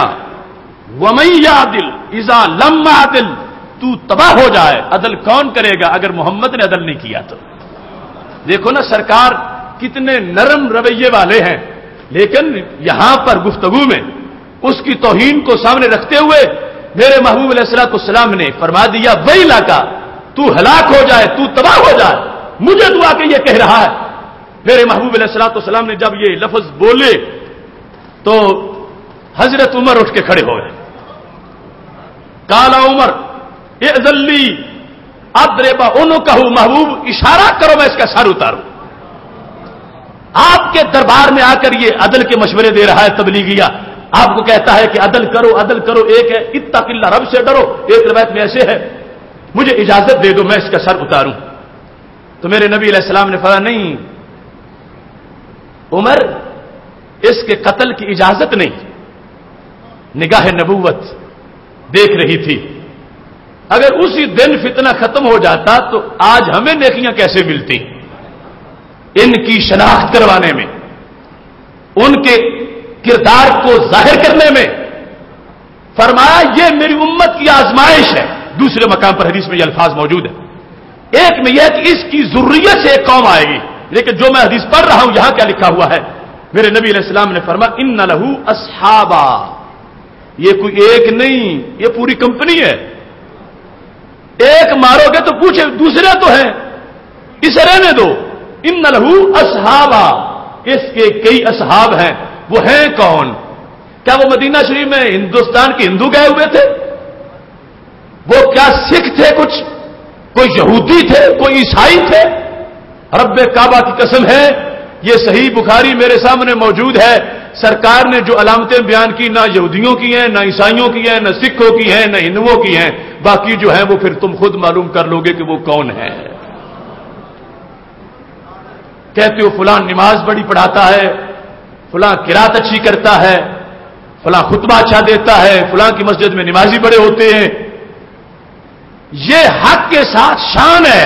ومن یعدل اذا لم یعدل، تو تباہ ہو جائے، عدل کون کرے گا اگر محمد نے عدل نہیں کیا تو۔ دیکھو نا سرکار کتنے نرم رویے والے ہیں، لیکن یہاں پر گفتگو میں اس کی توہین کو سامنے رکھتے ہوئے میرے محبوب علیہ الصلوۃ والسلام نے فرما دیا ویلک، تو ہلاک ہو جائے، تو تباہ ہو جائے، مجھے دعا کے یہ کہہ رہا ہے۔ میرے محبوب علیہ الصلوۃ والسلام نے جب یہ لفظ بولے تو حضرت عمر اٹھ کے کھڑے ہو گئے۔ قال عمر اذن لی اضرب عنقہ، محبوب اشارہ کرو میں اس کا سر اتاروں۔ آپ کے دربار میں آ کر یہ عدل کے مشورے دے رہا ہے تبلیغیہ، آپ کو کہتا ہے کہ عدل کرو عدل کرو، ایک ہے اتق اللہ، رب سے ڈرو، ایک روایت میں ایسے ہے مجھے اجازت دے دو میں اس کا سر اتاروں۔ تو میرے نبی علیہ السلام نے فرمایا نہیں عمر، اس کے قتل کی اجازت نہیں۔ نگاہ نبوت دیکھ رہی تھی، اگر اسی دن فتنہ ختم ہو جاتا تو آج ہمیں نیکیاں کیسے ملتی؟ ان کی شناخت کروانے میں، ان کے کردار کو ظاہر کرنے میں فرمایا یہ میری امت کی آزمائش ہے۔ دوسرے مقام پر حدیث میں یہ الفاظ موجود ہیں، ایک میں یہ کہ اس کی ذریت سے ایک قوم آئے گی، لیکن جو میں حدیث پڑھ رہا ہوں یہاں کیا لکھا ہوا ہے، میرے نبی علیہ السلام نے فرمایا ان لہو اصحابا، یہ کوئی ایک نہیں، یہ پوری کمپنی ہے۔ ایک مارو گے تو پوچھے دوسرے تو ہیں، اسے رہنے دو۔ ان لہو اصحابا، اس کے کئی اصحاب ہیں، وہ ہیں کون؟ کیا وہ مدینہ شریف میں ہندوستان کے ہندو گئے ہوئے تھے؟ وہ کیا سکھ تھے؟ کچھ کوئی یہودی تھے، کوئی عیسائی تھے؟ رب کعبہ کی قسم ہے، یہ صحیح بخاری میرے سامنے موجود ہے، سرکار نے جو علامتیں بیان کی نہ یہودیوں کی ہیں، نہ عیسائیوں کی ہیں، نہ سکھوں کی ہیں، نہ ہندوؤں کی ہیں، باقی جو ہیں وہ پھر تم خود معلوم کر لو گے کہ وہ کون ہے۔ کہتے ہو فلاں نماز بڑی پڑھاتا ہے، فلاں قرات اچھی کرتا ہے، فلاں خطبہ اچھا دیتا ہے، فلاں کی مسجد میں نمازی بڑے ہوتے ہیں۔ یہ حق کے ساتھ شان ہے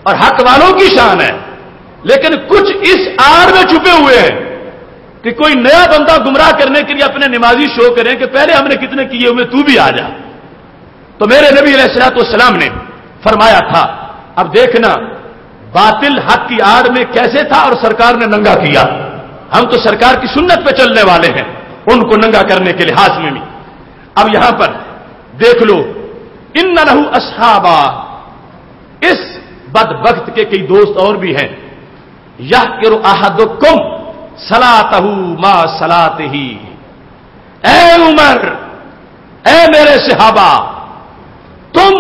اور حق والوں کی شان ہے، لیکن کچھ اس آڑ میں چھپے ہوئے ہیں کہ کوئی نیا بندہ گمراہ کرنے کے لیے اپنے نمازی شو کریں کہ پہلے ہم نے کتنے کیے ہوئے، تو بھی آ جا۔ تو میرے نبی علیہ الصلوۃ والسلام نے فرمایا تھا، اب دیکھنا باطل حق کی آڑ میں کیسے تھا اور سرکار نے ننگا کیا۔ ہم تو سرکار کی سنت پہ چلنے والے ہیں، ان کو ننگا کرنے کے لحاظ میں بھی۔ اب یہاں پر دیکھ لو، ان لہو اصحابا، اس بدبخت کے کئی دوست اور بھی ہیں۔ یحقر احدکم صلاتہ ما صلاتہ، اے عمر، اے میرے صحابہ، تم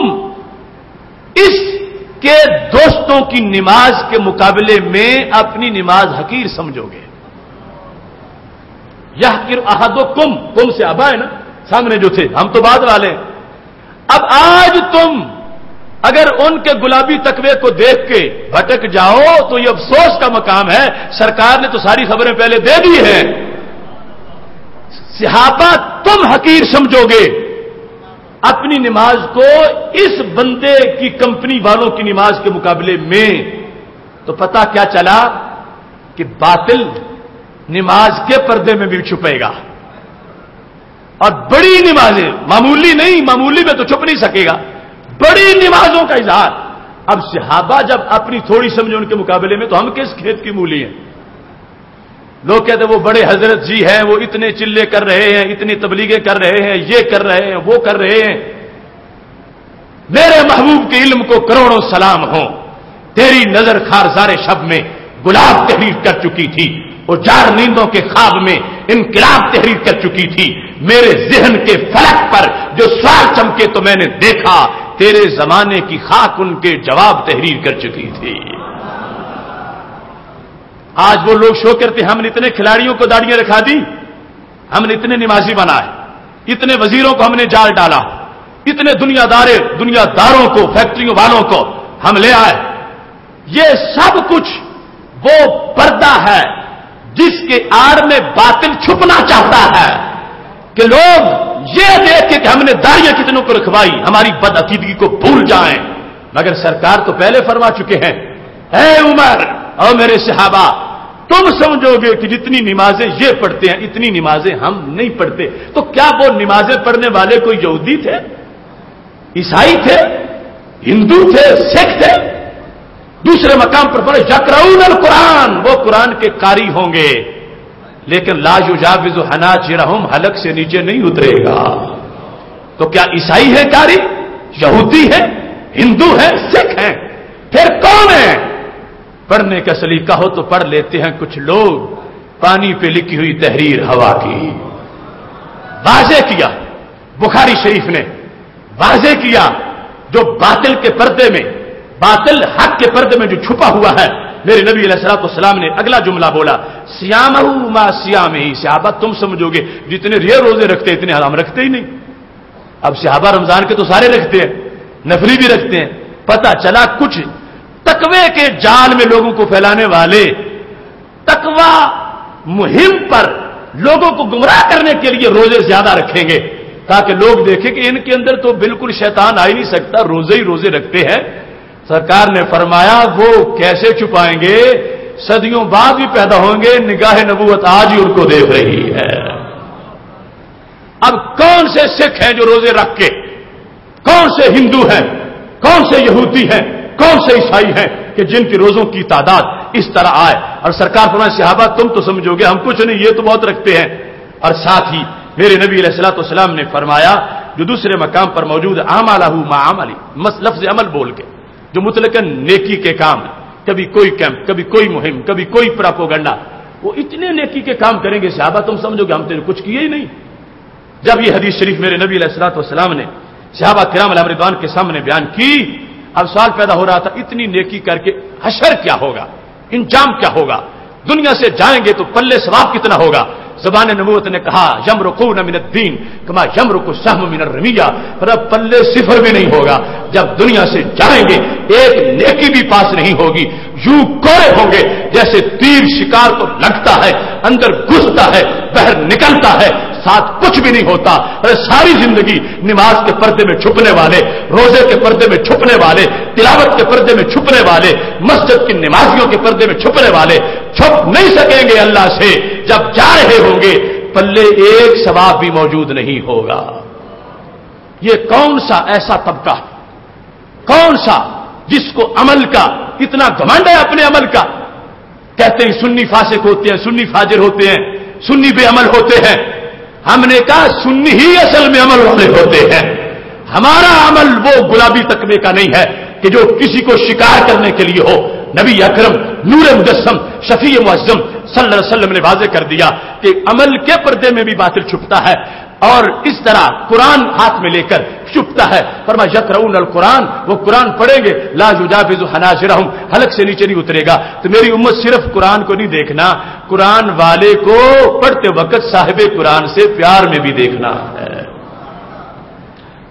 اس کے دوستوں کی نماز کے مقابلے میں اپنی نماز حقیر سمجھو گے۔ یحقر احدکم، تم سے ابا ہے نا، سامنے جو تھے، ہم تو بعد والے ہیں۔ اب آج تم اگر ان کے گلابی تقوی کو دیکھ کے بھٹک جاؤ تو یہ افسوس کا مقام ہے، سرکار نے تو ساری خبریں پہلے دے دی ہیں۔ صحابہ تم حقیر سمجھو گے اپنی نماز کو اس بندے کی کمپنی والوں کی نماز کے مقابلے میں، تو پتہ کیا چلا کہ باطل نماز کے پردے میں بھی چھپے گا، اور بڑی نمازیں، معمولی نہیں، معمولی میں تو چھپ نہیں سکے گا، بڑی نمازوں کا اظہار۔ اب صحابہ جب اپنی تھوڑی سمجھے ان کے مقابلے میں، تو ہم کس کھیت کی مولی ہیں؟ لوگ کہتے ہیں وہ بڑے حضرت جی ہیں، وہ اتنے چلے کر رہے ہیں، اتنی تبلیغیں کر رہے ہیں، یہ کر رہے ہیں، وہ کر رہے ہیں۔ میرے محبوب کے علم کو کروڑوں سلام ہوں، تیری نظر خارزار شب میں گلاب تحریر کر چکی تھی، وہ جار نیندوں کے خواب میں انقلاب تحریر کر چکی تھی، میرے ذہن کے فلک پر جو سوال چمکے تو میں نے دیکھا، تیرے زمانے کی خاک ان کے جواب تحریر کر چکی تھی۔ آج وہ لوگ شو کرتے ہم نے اتنے کھلاڑیوں کو داڑیاں رکھا دی، ہم نے اتنے نمازی بنائے، اتنے وزیروں کو ہم نے جال ڈالا، اتنے دنیا داروں کو، فیکٹریوں والوں کو ہم لے آئے۔ یہ سب کچھ وہ پردہ ہے جس کے آڑ میں باطل چھپنا چاہتا ہے کہ لوگ یہ دیکھ کے کہ ہم نے داڑیاں کتنوں کو رکھوائی، ہماری بدعقیدگی کو بھول جائیں۔ مگر سرکار تو پہلے فرما چکے ہیں، اے عمر اور میرے صحابہ، تم سمجھو گے کہ جتنی نمازیں یہ پڑھتے ہیں اتنی نمازیں ہم نہیں پڑھتے۔ تو کیا وہ نمازیں پڑھنے والے کوئی یہودی تھے، عیسائی تھے، ہندو تھے، سکھ تھے؟ دوسرے مقام پر پڑھے یقرؤون القرآن، وہ قرآن کے قاری ہوں گے، لیکن لا یجاوز حناجرہم، حلق سے نیچے نہیں اترے گا۔ تو کیا عیسائی ہے قاری، یہودی ہے، ہندو ہے، سکھ ہیں؟ پھر کون ہے؟ پڑھنے کا سلیقہ ہو تو پڑھ لیتے ہیں کچھ لوگ، پانی پہ لکھی ہوئی تحریر ہوا کی۔ واضح کیا بخاری شریف نے، واضح کیا جو باطل کے پردے میں، باطل حق کے پردے میں جو چھپا ہوا ہے۔ میرے نبی علیہ الصلوۃ والسلام نے اگلا جملہ بولا، صیامہ ما صیامہ، صحابہ تم سمجھو گے جتنے روزے رکھتے اتنے حرام رکھتے ہی نہیں۔ اب صحابہ رمضان کے تو سارے رکھتے ہیں، نفلی بھی رکھتے ہیں۔ پتہ چلا کچھ تقوی کے جال میں لوگوں کو پھیلانے والے، تقوی مہم پر لوگوں کو گمراہ کرنے کے لیے روزے زیادہ رکھیں گے تاکہ لوگ دیکھیں کہ ان کے اندر تو بالکل شیطان آ ہی نہیں سکتا، روزے ہی روزے رکھتے ہیں۔ سرکار نے فرمایا وہ کیسے چھپائیں گے، صدیوں بعد بھی پیدا ہوں گے، نگاہ نبوت آج ہی ان کو دیکھ رہی ہے۔ اب کون سے سکھ ہیں جو روزے رکھ کے، کون سے ہندو ہیں، کون سے یہودی ہیں، کون سے عیسائی ہیں کہ جن کی روزوں کی تعداد اس طرح آئے؟ اور سرکار فرمائے صحابہ تم تو سمجھو گے ہم کچھ نہیں، یہ تو بہت رکھتے ہیں۔ اور ساتھ ہی میرے نبی علیہ الصلوۃ والسلام نے فرمایا جو دوسرے مقام پر موجود اعمالہ ما عملی، لفظ عمل بول کے، جو مطلقاً نیکی کے کام، کبھی کوئی کیمپ، کبھی کوئی مہم، کبھی کوئی پراپوگنڈا، وہ اتنے نیکی کے کام کریں گے صحابہ تم سمجھو گے ہم تو کچھ کیے ہی نہیں۔ جب یہ حدیث شریف میرے نبی علیہ الصلوۃ والسلام نے صحابہ کرام علیہ رضوان کے سامنے بیان کی اب سوال پیدا ہو رہا تھا اتنی نیکی کر کے حشر کیا ہوگا، انجام کیا ہوگا، دنیا سے جائیں گے تو پلے ثواب کتنا ہوگا؟ زبان نبوت نے کہا یمرقون من الدین کما یمرق السهم من الرمیہ، پر اب پلے صفر بھی نہیں ہوگا، جب دنیا سے جائیں گے ایک نیکی بھی پاس نہیں ہوگی، یوں کوڑے ہوں گے جیسے تیر شکار کو لگتا ہے، اندر گھستا ہے، باہر نکلتا ہے، ساتھ کچھ بھی نہیں ہوتا۔ ارے ساری زندگی نماز کے پردے میں چھپنے والے، روزے کے پردے میں چھپنے والے، تلاوت کے پردے میں چھپنے والے، مسجد کی نمازیوں کے پردے میں چھپنے والے چھپ نہیں سکیں گے اللہ سے، جب جا رہے ہوں گے پلے ایک ثواب بھی موجود نہیں ہوگا۔ یہ کون سا ایسا طبقہ، کون سا جس کو عمل کا اتنا گھمنڈ ہے، اپنے عمل کا؟ کہتے ہیں سنی فاسق ہوتے ہیں، سنی فاجر ہوتے ہیں، سنی بے عمل ہوتے ہیں۔ ہم نے کہا سنی ہی اصل میں عمل والے ہوتے ہیں۔ ہمارا عمل وہ گلابی تکبے کا نہیں ہے کہ جو کسی کو شکار کرنے کے لیے ہو۔ نبی اکرم نور مجسم شفیع معظم صلی اللہ علیہ وسلم نے واضح کر دیا کہ عمل کے پردے میں بھی باطل چھپتا ہے، اور اس طرح قرآن ہاتھ میں لے کر چھپتا ہے۔ فرمایا یقرؤون القرآن، وہ قرآن پڑھیں گے لا یجاوز حناجرہم، حلق سے نیچے نہیں اترے گا۔ تو میری امت صرف قرآن کو نہیں دیکھنا، قرآن والے کو پڑھتے وقت صاحب قرآن سے پیار میں بھی دیکھنا ہے۔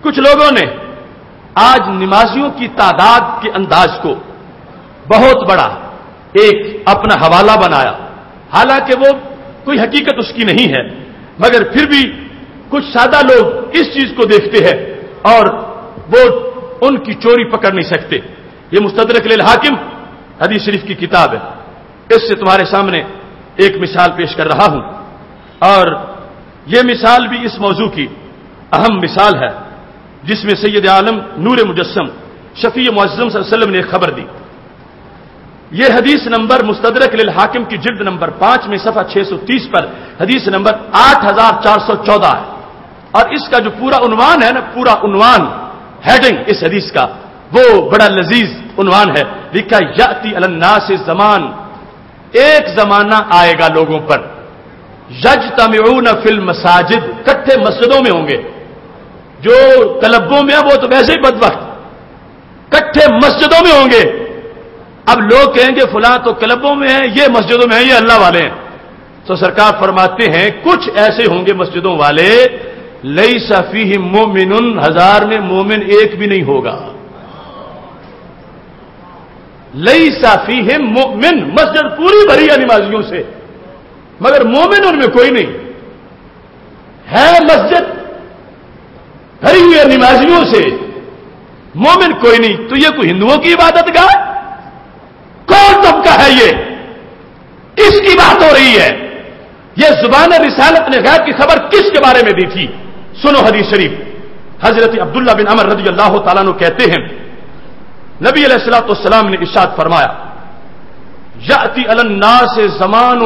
کچھ لوگوں نے آج نمازیوں کی تعداد کے انداز کو بہت بڑا ایک اپنا حوالہ بنایا، حالانکہ وہ کوئی حقیقت اس کی نہیں ہے، مگر پھر بھی کچھ سادہ لوگ اس چیز کو دیکھتے ہیں اور وہ ان کی چوری پکڑ نہیں سکتے۔ یہ مستدرک للحاکم حدیث شریف کی کتاب ہے، اس سے تمہارے سامنے ایک مثال پیش کر رہا ہوں، اور یہ مثال بھی اس موضوع کی اہم مثال ہے جس میں سید عالم نور مجسم شفیع معظم صلی اللہ علیہ وسلم نے خبر دی۔ یہ حدیث نمبر مستدرک للحاکم کی جلد نمبر 5 میں صفحہ 630 پر حدیث نمبر 8414 ہے، اور اس کا جو پورا عنوان ہے نا، پورا عنوان ہیڈنگ اس حدیث کا وہ بڑا لذیذ عنوان ہے، لکھا یاتی علی الناس زمان، ایک زمانہ آئے گا لوگوں پر، یجتمعون فی المساجد، کٹھے مسجدوں میں ہوں گے، جو کلبوں میں ہیں وہ تو ویسے ہی بدبخت، کٹھے مسجدوں میں ہوں گے۔ اب لوگ کہیں گے فلاں تو کلبوں میں ہیں، یہ مسجدوں میں ہیں، یہ اللہ والے ہیں، تو سرکار فرماتے ہیں کچھ ایسے ہوں گے مسجدوں والے لیس فیہم مومن، 1000 میں مومن ایک بھی نہیں ہوگا۔ لیس فیہم مومن، مسجد پوری بھری ہے نمازیوں سے، مگر مومن ان میں کوئی نہیں ہے، مسجد بھری ہوئی ہے نمازیوں سے، مومن کوئی نہیں، تو یہ کوئی ہندوؤں کی عبادت گاہ؟ کون طبقہ ہے یہ؟ کس کی بات ہو رہی ہے؟ یہ زبان رسالت نے غیب کی خبر کس کے بارے میں دی تھی؟ سنو حدیث شریف، حضرت عبداللہ بن عمر رضی اللہ تعالیٰ عنہ کہتے ہیں نبی علیہ الصلوۃ والسلام نے ارشاد فرمایا یأتی علی الناس زمان،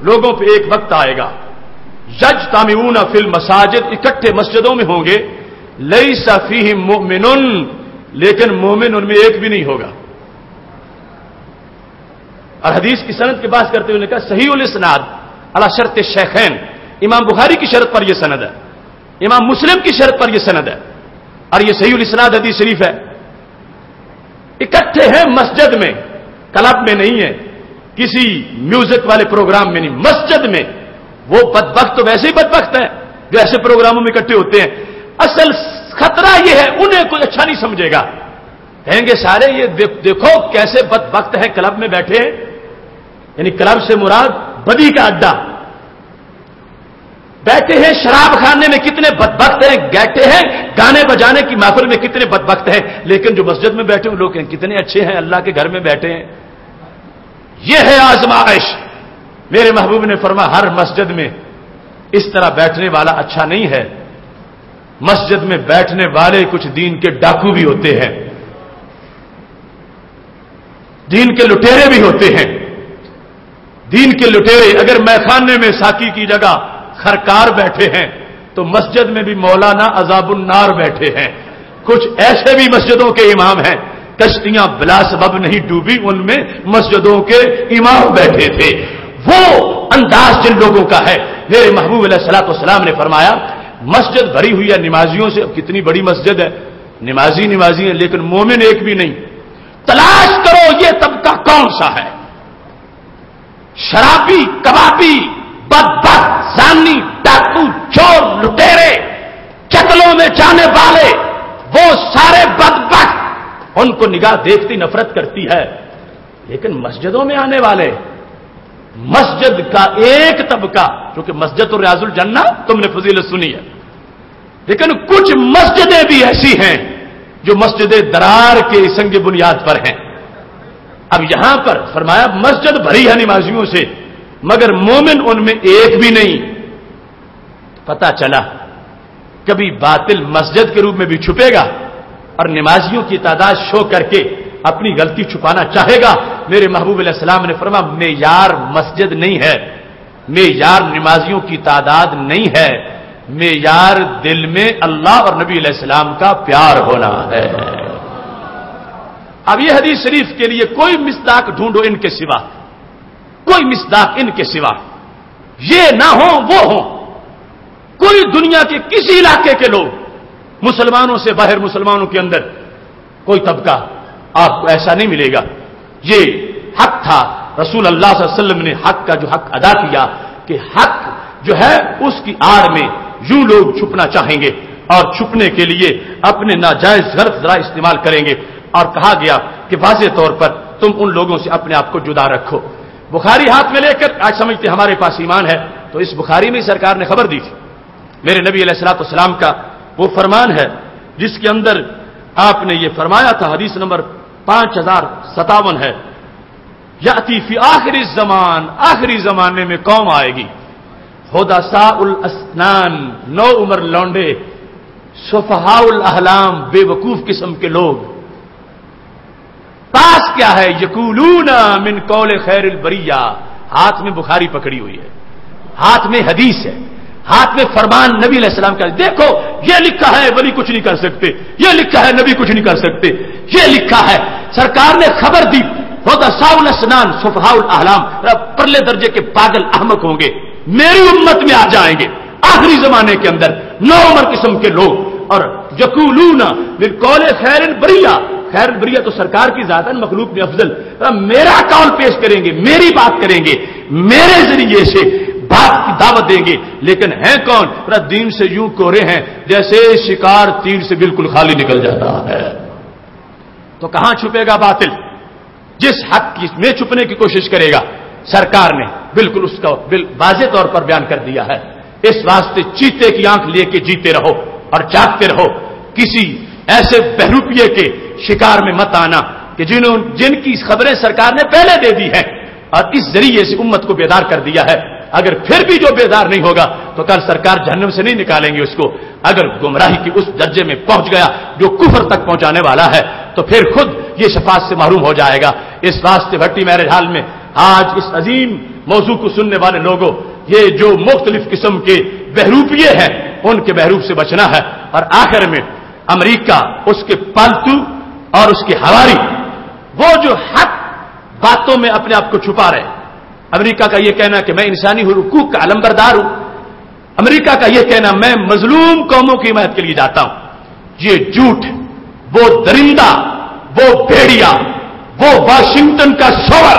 لوگوں پہ ایک وقت آئے گا، یجتمعون فی المساجد، اکٹھے مسجدوں میں ہوں گے، لیس فیہم مؤمن، لیکن مومن ان میں ایک بھی نہیں ہوگا۔ اور حدیث کی سند کی بات کرتے ہوئے نے کہا صحیح الاسناد علی شرط الشیخین، امام بخاری کی شرط پر یہ سند ہے، امام مسلم کی شرط پر یہ سند ہے، اور یہ صحیح الاسناد حدیث شریف ہے۔ اکٹھے ہیں مسجد میں، کلب میں نہیں ہے، کسی میوزک والے پروگرام میں نہیں، مسجد میں۔ وہ بدبخت تو ویسے ہی بدبخت ہے جو ایسے پروگراموں میں اکٹھے ہوتے ہیں۔ اصل خطرہ یہ ہے انہیں کوئی اچھا نہیں سمجھے گا، کہیں گے سارے یہ دیکھو کیسے بدبخت ہیں کلب میں بیٹھے ہیں، یعنی کلب سے مراد بدی کا اڈا، بیٹھے ہیں شراب خانے میں کتنے بدبخت ہیں، بیٹھے ہیں گانے بجانے کی محفل میں کتنے بدبخت ہیں، لیکن جو مسجد میں بیٹھے ہیں لوگ ہیں کتنے اچھے ہیں، اللہ کے گھر میں بیٹھے ہیں۔ یہ ہے آزمائش۔ میرے محبوب نے فرمایا ہر مسجد میں اس طرح بیٹھنے والا اچھا نہیں ہے، مسجد میں بیٹھنے والے کچھ دین کے ڈاکو بھی ہوتے ہیں، دین کے لٹیرے بھی ہوتے ہیں۔ دین کے لٹیرے اگر میخانے میں ساکی کی جگہ خرکار بیٹھے ہیں تو مسجد میں بھی مولانا عذاب النار بیٹھے ہیں۔ کچھ ایسے بھی مسجدوں کے امام ہیں، کشتیاں بلا سبب نہیں ڈوبی، ان میں مسجدوں کے امام بیٹھے تھے۔ وہ انداز جن لوگوں کا ہے، میرے محبوب علیہ الصلوۃ والسلام نے فرمایا مسجد بھری ہوئی ہے نمازیوں سے، کتنی بڑی مسجد ہے، نمازی ہیں لیکن مومن ایک بھی نہیں۔ تلاش کرو یہ طبقہ کون سا ہے. شرابی، کبابی، بدبخت، زانی، ڈاکو، چور، لٹیرے، چکلوں میں جانے والے، وہ سارے بدبخت، ان کو نگاہ دیکھتی نفرت کرتی ہے. لیکن مسجدوں میں آنے والے، مسجد کا ایک طبقہ، کیونکہ مسجد اور ریاض الجنہ تم نے فضیلت سنی ہے، لیکن کچھ مسجدیں بھی ایسی ہیں جو مسجد درار کے سنگ بنیاد پر ہیں. اب یہاں پر فرمایا مسجد بھری ہے نمازیوں سے، مگر مومن ان میں ایک بھی نہیں. پتہ چلا کبھی باطل مسجد کے روپ میں بھی چھپے گا اور نمازیوں کی تعداد شو کر کے اپنی غلطی چھپانا چاہے گا. میرے محبوب علیہ السلام نے فرمایا معیار مسجد نہیں ہے، معیار نمازیوں کی تعداد نہیں ہے، معیار دل میں اللہ اور نبی علیہ السلام کا پیار ہونا ہے. اب یہ حدیث شریف کے لیے کوئی مصداق ڈھونڈو ان کے سوا، کوئی مصداق ان کے سوا، یہ نہ ہو وہ ہو. کوئی دنیا کے کسی علاقے کے لوگ، مسلمانوں سے باہر مسلمانوں کے اندر کوئی طبقہ آپ کو ایسا نہیں ملے گا. یہ حق تھا، رسول اللہ صلی اللہ علیہ وسلم نے حق کا جو حق ادا کیا کہ حق جو ہے اس کی آڑ میں یوں لوگ چھپنا چاہیں گے اور چھپنے کے لیے اپنے ناجائز غلط ذرائع استعمال کریں گے. اور کہا گیا کہ واضح طور پر تم ان لوگوں سے اپنے آپ کو جدا رکھو. بخاری ہاتھ میں لے کر آج سمجھتے ہمارے پاس ایمان ہے، تو اس بخاری میں سرکار نے خبر دی تھی. میرے نبی علیہ الصلوۃ والسلام کا وہ فرمان ہے جس کے اندر آپ نے یہ فرمایا تھا، حدیث نمبر 5057 ہے، یاتی فی آخری الزمان، آخری زمانے میں قوم آئے گی، حدثاء الاسنان، نو عمر لونڈے، سفہاء الاحلام، بے وقوف قسم کے لوگ. پاس کیا ہے؟ یقولون من قول خیر البریہ، ہاتھ میں بخاری پکڑی ہوئی ہے، ہاتھ میں حدیث ہے، ہاتھ میں فرمان نبی علیہ السلام کا. دیکھو یہ لکھا ہے ولی کچھ نہیں کر سکتے، یہ لکھا ہے نبی کچھ نہیں کر سکتے، یہ لکھا ہے سرکار نے خبر دی. حدثاء الاسنان، سفہاء الاحلام، پرلے درجے کے پاگل احمق ہوں گے، میری امت میں آ جائیں گے آخری زمانے کے اندر، نو عمر قسم کے لوگ. اور یقولون من قول خیر البریہ، خیر البریہ تو سرکار کی ذات ہے، مخلوق میں افضل. میرا قول پیش کریں گے، میری بات کریں گے، میرے ذریعے سے بات کی دعوت دیں گے. لیکن ہیں کون؟ دین سے یوں کورے ہیں جیسے شکار تیر سے بالکل خالی نکل جاتا ہے. تو کہاں چھپے گا باطل؟ جس حق میں چھپنے کی کوشش کرے گا، سرکار نے بالکل اس کا واضح طور پر بیان کر دیا ہے. اس واسطے چیتے کی آنکھ لے کے جیتے رہو اور جاگتے رہو. کسی ایسے بہروپیے کے شکار میں مت آنا کہ جن کی خبریں سرکار نے پہلے دے دی ہے اور اس ذریعے سے امت کو بیدار کر دیا ہے. اگر پھر بھی جو بیدار نہیں ہوگا تو کل سرکار جہنم سے نہیں نکالیں گے اس کو. اگر گمراہی کی اس درجے میں پہنچ گیا جو کفر تک پہنچانے والا ہے تو پھر خود یہ شفاعت سے محروم ہو جائے گا. اس واسطے بھٹی میرے حال میں آج اس عظیم موضوع کو سننے والے لوگوں، یہ جو مختلف قسم کے بہروپیے ہیں ان کے بہروپ سے بچنا ہے. اور آخر میں امریکہ، اس کے پالتو اور اس کے حواری، وہ جو حق باتوں میں اپنے آپ کو چھپا رہے. امریکہ کا یہ کہنا کہ میں انسانی حقوق کا علمبردار ہوں، امریکہ کا یہ کہنا میں مظلوم قوموں کی حمایت کے لیے جاتا ہوں، یہ جھوٹ. وہ درندہ، وہ بھیڑیا، وہ واشنگٹن کا سور،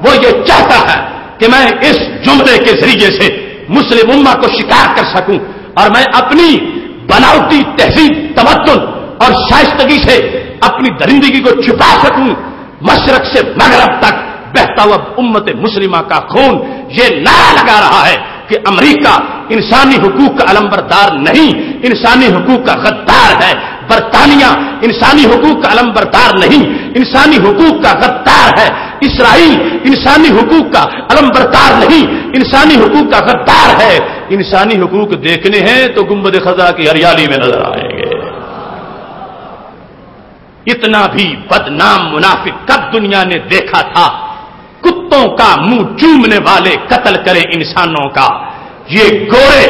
وہ یہ چاہتا ہے کہ میں اس جملے کے ذریعے سے مسلم امہ کو شکار کر سکوں اور میں اپنی بناوٹی تہذیب، تمدن اور شائستگی سے اپنی درندگی کو چھپا سکوں. مشرق سے مغرب تک بہتا ہوا امت مسلمہ کا خون یہ نعرہ لگا رہا ہے کہ امریکہ انسانی حقوق کا علمبردار نہیں، انسانی حقوق کا غدار ہے. برطانیہ انسانی حقوق کا علمبردار نہیں، انسانی حقوق کا غدار ہے. اسرائیل انسانی حقوق کا علمبردار نہیں، انسانی حقوق کا غدار ہے. انسانی حقوق دیکھنے ہیں تو گنبد خضرا کی ہریالی میں نظر آئیں گے. اتنا بھی بدنام منافق کب دنیا نے دیکھا تھا؟ کتوں کا منہ چومنے والے قتل کرے انسانوں کا. یہ گورے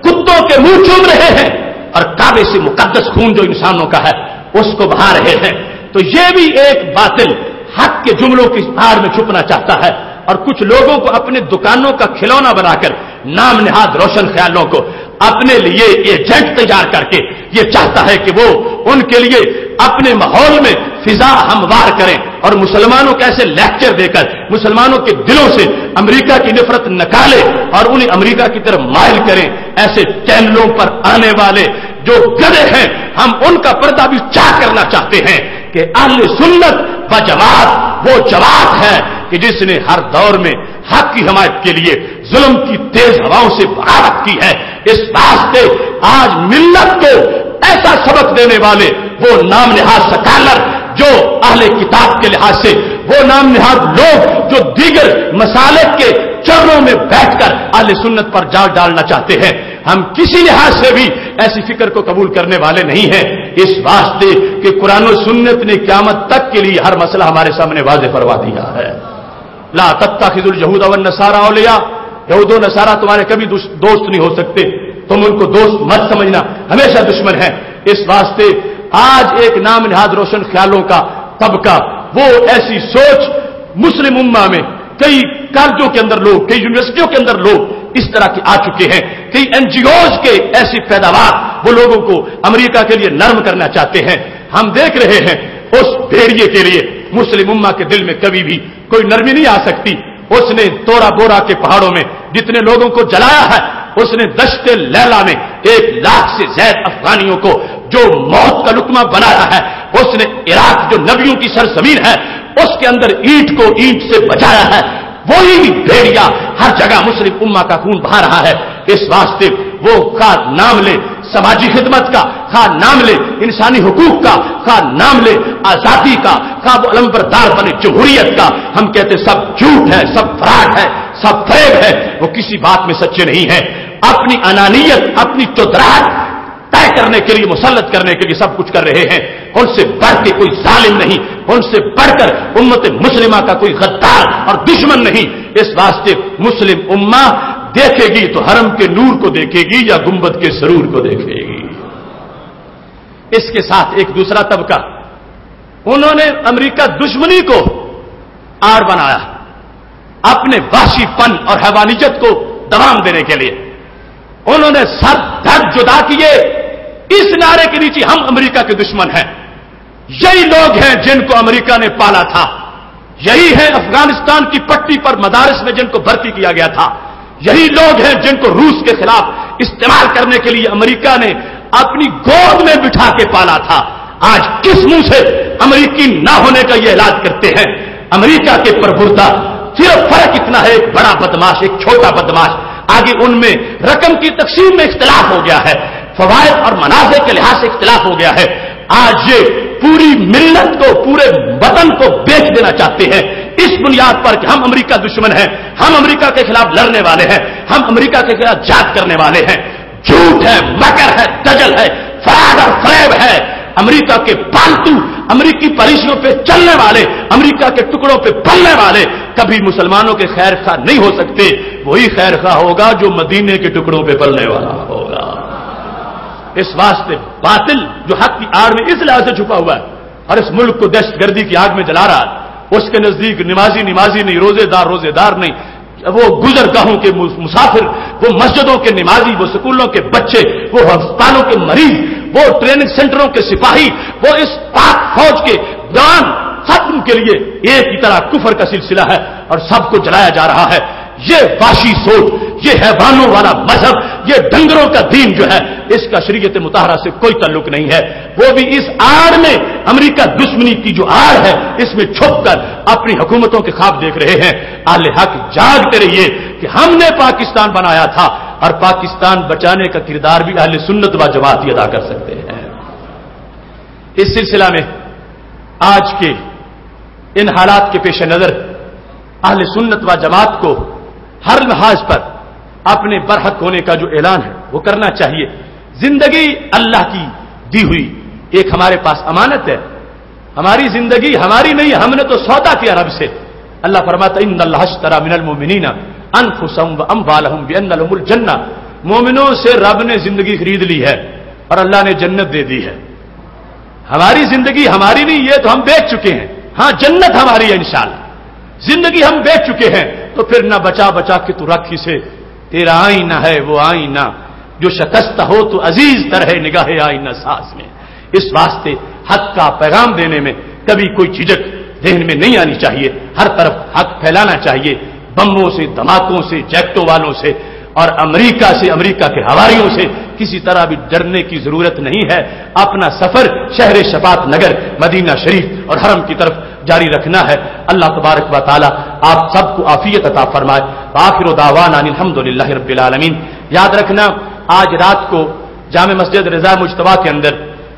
کتوں کے منہ چوم رہے ہیں اور کعبے سے مقدس خون جو انسانوں کا ہے اس کو بہا رہے ہیں. تو یہ بھی ایک باطل حق کے جملوں کی آڑ میں چھپنا چاہتا ہے اور کچھ لوگوں کو اپنے دکانوں کا کھلونا بنا کر نام نہاد روشن خیالوں کو اپنے لیے ایجنٹ تیار کر کے یہ چاہتا ہے کہ وہ ان کے لیے اپنے ماحول میں فضا ہموار کریں اور مسلمانوں کو ایسے لیکچر دے کر مسلمانوں کے دلوں سے امریکہ کی نفرت نکالے اور انہیں امریکہ کی طرف مائل کریں. ایسے چینلوں پر آنے والے جو گدھے ہیں ہم ان کا پردہ بھی چاک کرنا چاہتے ہیں کہ اہل سنت و جماعت وہ جماعت ہے کہ جس نے ہر دور میں حق کی حمایت کے لیے ظلم کی تیز ہواؤں سے بغاوت کی ہے. اس واسطے آج ملت کو ایسا سبق دینے والے وہ نام نہاد سکالر جو اہل کتاب کے لحاظ سے وہ نام نہاد لوگ جو دیگر مسالک کے چرنوں میں بیٹھ کر اہل سنت پر جال ڈالنا چاہتے ہیں، ہم کسی لحاظ سے بھی ایسی فکر کو قبول کرنے والے نہیں ہیں. اس واسطے کہ قرآن و سنت نے قیامت تک کے لیے ہر مسئلہ ہمارے سامنے واضح فرما دیا ہے. لا تتخذوا اليهود والنصارى اولیاء، یہود و نصارہ تمہارے کبھی دوست نہیں ہو سکتے، تم ان کو دوست مت سمجھنا، ہمیشہ دشمن ہیں. اس واسطے آج ایک نام نہاد روشن خیالوں کا طبقہ وہ ایسی سوچ مسلم امہ میں کئی کالجوں کے اندر لوگ، کئی یونیورسٹیوں کے اندر لوگ اس طرح کے آ چکے ہیں، کئی این جی اوز کے ایسی پیداوار وہ لوگوں کو امریکہ کے لیے نرم کرنا چاہتے ہیں. ہم دیکھ رہے ہیں اس بھیڑیے کے لیے مسلم امہ کے دل میں کبھی بھی کوئی نرمی نہیں آ سکتی. اس نے تورا بورا کے پہاڑوں میں جتنے لوگوں کو جلایا ہے، اس نے دشت لیلا میں 1 لاکھ سے زائد افغانیوں کو جو موت کا لقمہ بنایا ہے، اس نے عراق جو نبیوں کی سرزمین ہے اس کے اندر اینٹ کو اینٹ سے بچایا ہے. وہی بھیڑیا ہر جگہ مسلم امہ کا خون بہا رہا ہے. اس واسطے وہ خواہ نام لے سماجی خدمت کا، خواہ نام لے انسانی حقوق کا، خواہ نام لے آزادی کا، خواہ وہ علمبردار بنے جمہوریت کا، ہم کہتے سب جھوٹ ہے، سب فراڈ ہے، سب فریب ہے. وہ کسی بات میں سچے نہیں ہیں. اپنی انانیت، اپنی چودراہٹ طے کرنے کے لیے، مسلط کرنے کے لیے سب کچھ کر رہے ہیں. ان سے بڑھ کے کوئی ظالم نہیں، ان سے بڑھ کر امت مسلمہ کا کوئی غدار اور دشمن نہیں. اس واسطے مسلم امہ دیکھے گی تو حرم کے نور کو دیکھے گی یا گنبد کے سرور کو دیکھے گی. اس کے ساتھ ایک دوسرا طبقہ، انہوں نے امریکہ دشمنی کو آڑ بنایا اپنے وحشی پن اور حیوانیت کو دوام دینے کے لیے. انہوں نے سر دھڑ جدا کیے اس نعرے کے نیچے ہم امریکہ کے دشمن ہیں. یہی لوگ ہیں جن کو امریکہ نے پالا تھا، یہی ہیں افغانستان کی پٹی پر مدارس میں جن کو بھرتی کیا گیا تھا، یہی لوگ ہیں جن کو روس کے خلاف استعمال کرنے کے لیے امریکہ نے اپنی گود میں بٹھا کے پالا تھا. آج کس منہ سے امریکی نہ ہونے کا یہ اعلان کرتے ہیں؟ امریکہ کے پربردہ صرف فرق اتنا ہے، ایک بڑا بدماش ایک چھوٹا بدماش. آگے ان میں رقم کی تقسیم میں اختلاف ہو گیا ہے، فوائد اور منافع کے لحاظ سے اختلاف ہو گیا ہے. آج یہ پوری ملت کو، پورے وطن کو بیچ دینا چاہتے ہیں اس بنیاد پر کہ ہم امریکہ دشمن ہیں، ہم امریکہ کے خلاف لڑنے والے ہیں، ہم امریکہ کے خلاف جہاد کرنے والے ہیں. جھوٹ ہے، مکر ہے، دجل ہے، فراڈ اور فریب ہے. امریکہ کے پالتو، امریکی پالیسیوں پہ چلنے والے، امریکہ کے ٹکڑوں پہ پلنے والے کبھی مسلمانوں کے خیر خواہ نہیں ہو سکتے. وہی خیر خواہ ہوگا جو مدینے کے ٹکڑوں پہ پلنے والا ہوگا. اس واسطے باطل جو حق کی آڑ میں اس لحاظ سے چھپا ہوا ہے اور اس ملک کو دہشت گردی کی آگ میں جلا رہا ہے، اس کے نزدیک نمازی نہیں، روزے دار نہیں، وہ گزرگاہوں کے مسافر، وہ مسجدوں کے نمازی، وہ سکولوں کے بچے، وہ ہسپتالوں کے مریض، وہ ٹریننگ سینٹروں کے سپاہی، وہ اس پاک فوج کے جوان، سب ان کے لیے ایک ہی طرح کفر کا سلسلہ ہے اور سب کو جلایا جا رہا ہے. یہ وحشی سوچ، یہ حیوانوں والا مذہب، یہ ڈنگروں کا دین جو ہے، اس کا شریعت مطہرہ سے کوئی تعلق نہیں ہے. وہ بھی اس آڑ میں، امریکہ دشمنی کی جو آڑ ہے اس میں چھپ کر اپنی حکومتوں کے خواب دیکھ رہے ہیں. اہل حق جاگتے رہیے کہ ہم نے پاکستان بنایا تھا اور پاکستان بچانے کا کردار بھی اہل سنت و جماعت ہی ادا کر سکتے ہیں. اس سلسلہ میں آج کے ان حالات کے پیش نظر اہل سنت و جماعت کو ہر لحاظ پر اپنے برحق ہونے کا جو اعلان ہے وہ کرنا چاہیے. زندگی اللہ کی دی ہوئی ایک ہمارے پاس امانت ہے. ہماری زندگی ہماری نہیں، ہم نے تو سودا کیا رب سے. اللہ فرماتا ان اللہ اشتری من المؤمنین انفسهم واموالهم بان لهم الجنہ. مومنوں سے رب نے زندگی خرید لی ہے اور اللہ نے جنت دے دی ہے. ہماری زندگی ہماری نہیں، یہ تو ہم بیچ چکے ہیں. ہاں جنت ہماری ہے انشاءاللہ. زندگی ہم بیچ چکے ہیں تو پھر نہ بچا کے تو رکھ اسے، تیرا آئینہ ہے وہ آئینہ جو شکست ہو تو عزیز تر ہے نگاہ آئینہ ساز میں. اس واسطے حق کا پیغام دینے میں کبھی کوئی جھجک ذہن میں نہیں آنی چاہیے. ہر طرف حق پھیلانا چاہیے. بموں سے، دھماکوں سے، جیکٹوں والوں سے اور امریکہ سے، امریکہ کے حواریوں سے کسی طرح بھی ڈرنے کی ضرورت نہیں ہے. اپنا سفر شہر شفاعت نگر مدینہ شریف اور حرم کی طرف جاری رکھنا ہے. اللہ تبارک و تعالی آپ سب کو عافیت عطا فرمائے. آخر دعوانا الحمدللہ رب العالمین. یاد رکھنا آج رات کو جامع مسجد رضا مجتبیٰ کے اندر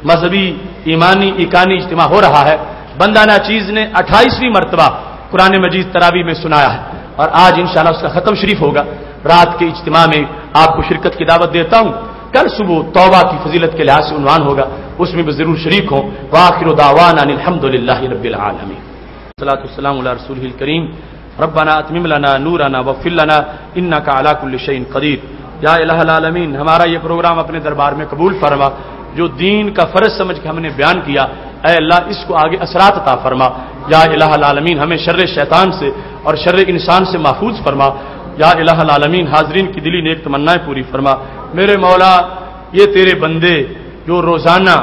مذہبی ایمانی ایکانی اجتماع ہو رہا ہے. بندہ ناچیز نے 28ویں مرتبہ قرآن مجید تراویح میں سنایا ہے اور آج انشاءاللہ اس کا ختم شریف ہوگا. رات کے اجتماع میں آپ کو شرکت کی دعوت دیتا ہوں. کل صبح توبہ کی فضیلت کے لحاظ سے عنوان ہوگا, اس میں بھی ضرور شریک ہوں. وآخر دعوانا الحمدللہ رب العالمین. والصلاۃ والسلام علی رسولہ الکریم. ربنا اتمم لنا نورنا واغفر لنا انک علی کل شیء قدیر. یا الہ العالمین, ہمارا یہ پروگرام اپنے دربار میں قبول فرما. جو دین کا فرض سمجھ کے ہم نے بیان کیا, اے اللہ اس کو آگے اثرات عطا فرما. یا الہ العالمین, ہمیں شر شیطان سے اور شر انسان سے محفوظ فرما. یا الہ العالمین, حاضرین کی دلی نیک تمنائیں پوری فرما. میرے مولا, یہ تیرے بندے جو روزانہ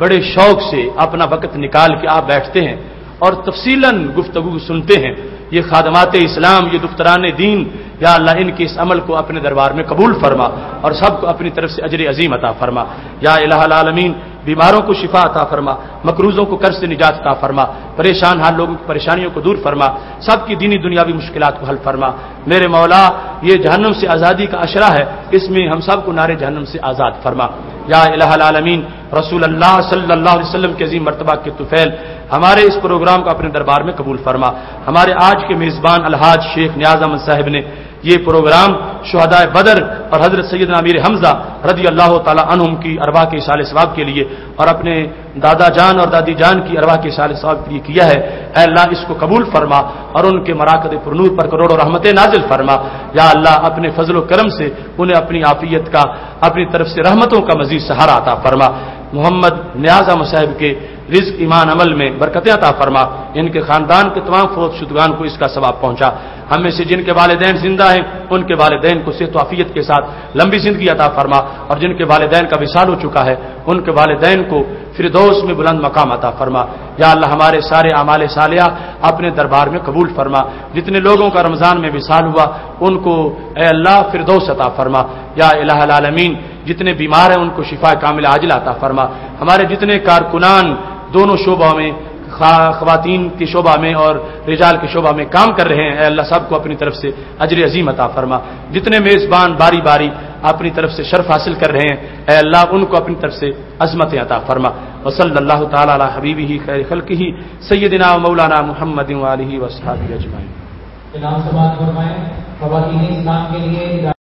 بڑے شوق سے اپنا وقت نکال کے آپ بیٹھتے ہیں اور تفصیلاً گفتگو سنتے ہیں, یہ خادمات اسلام, یہ دختران دین, یا اللہ ان کے اس عمل کو اپنے دربار میں قبول فرما اور سب کو اپنی طرف سے اجر عظیم عطا فرما. یا الہ العالمین, بیماروں کو شفا عطا فرما, مقروضوں کو قرض سے نجات عطا فرما, پریشان حال لوگوں کی پریشانیوں کو دور فرما, سب کی دینی دنیاوی مشکلات کو حل فرما. میرے مولا, یہ جہنم سے آزادی کا عشرہ ہے, اس میں ہم سب کو نارے جہنم سے آزاد فرما. یا الہ العالمین, رسول اللہ صلی اللہ علیہ وسلم کے عظیم مرتبہ کے طفیل ہمارے اس پروگرام کو اپنے دربار میں قبول فرما. ہمارے آج کے میزبان الحاج شیخ نیاز احمد صاحب نے یہ پروگرام شہدائے بدر اور حضرت سیدنا امیر حمزہ رضی اللہ تعالی عنہم کی ارواح کے ایصال ثواب کے لیے اور اپنے دادا جان اور دادی جان کی ارواح کے ایصال ثواب کے لیے کیا ہے. اے اللہ اس کو قبول فرما اور ان کے مراکز پرنور پر کروڑوں رحمتیں نازل فرما. یا اللہ اپنے فضل و کرم سے انہیں اپنی عافیت کا, اپنی طرف سے رحمتوں کا مزید سہارا عطا فرما. محمد نیاز احمد صاحب کے رزق ایمان عمل میں برکتیں عطا فرما. ان کے خاندان کے تمام فوت شدگان کو اس کا ثواب پہنچا. ہم میں سے جن کے والدین زندہ ہیں ان کے والدین کو صحت و عافیت کے ساتھ لمبی زندگی عطا فرما, اور جن کے والدین کا وصال ہو چکا ہے ان کے والدین کو فردوس میں بلند مقام عطا فرما. یا اللہ ہمارے سارے اعمال صالحہ اپنے دربار میں قبول فرما. جتنے لوگوں کا رمضان میں وصال ہوا ان کو اے اللہ فردوس عطا فرما. یا الہ العالمین, جتنے بیمار ہیں ان کو شفا کامل عاجل عطا فرما. ہمارے جتنے کارکنان دونوں شعبوں میں, خواتین کے شعبہ میں اور رجال کے شعبہ میں کام کر رہے ہیں, اے اللہ سب کو اپنی طرف سے اجر عظیم عطا فرما. جتنے میزبان باری باری اپنی طرف سے شرف حاصل کر رہے ہیں, اے اللہ ان کو اپنی طرف سے عظمتیں عطا فرما. وصلی اللہ تعالی علی حبیبہ خیر خلقہ سیدنا و مولانا محمد و آلہ و اصحابہ اجمعین. جناب سے بات فرمائیں خواتین اسلام کے لیے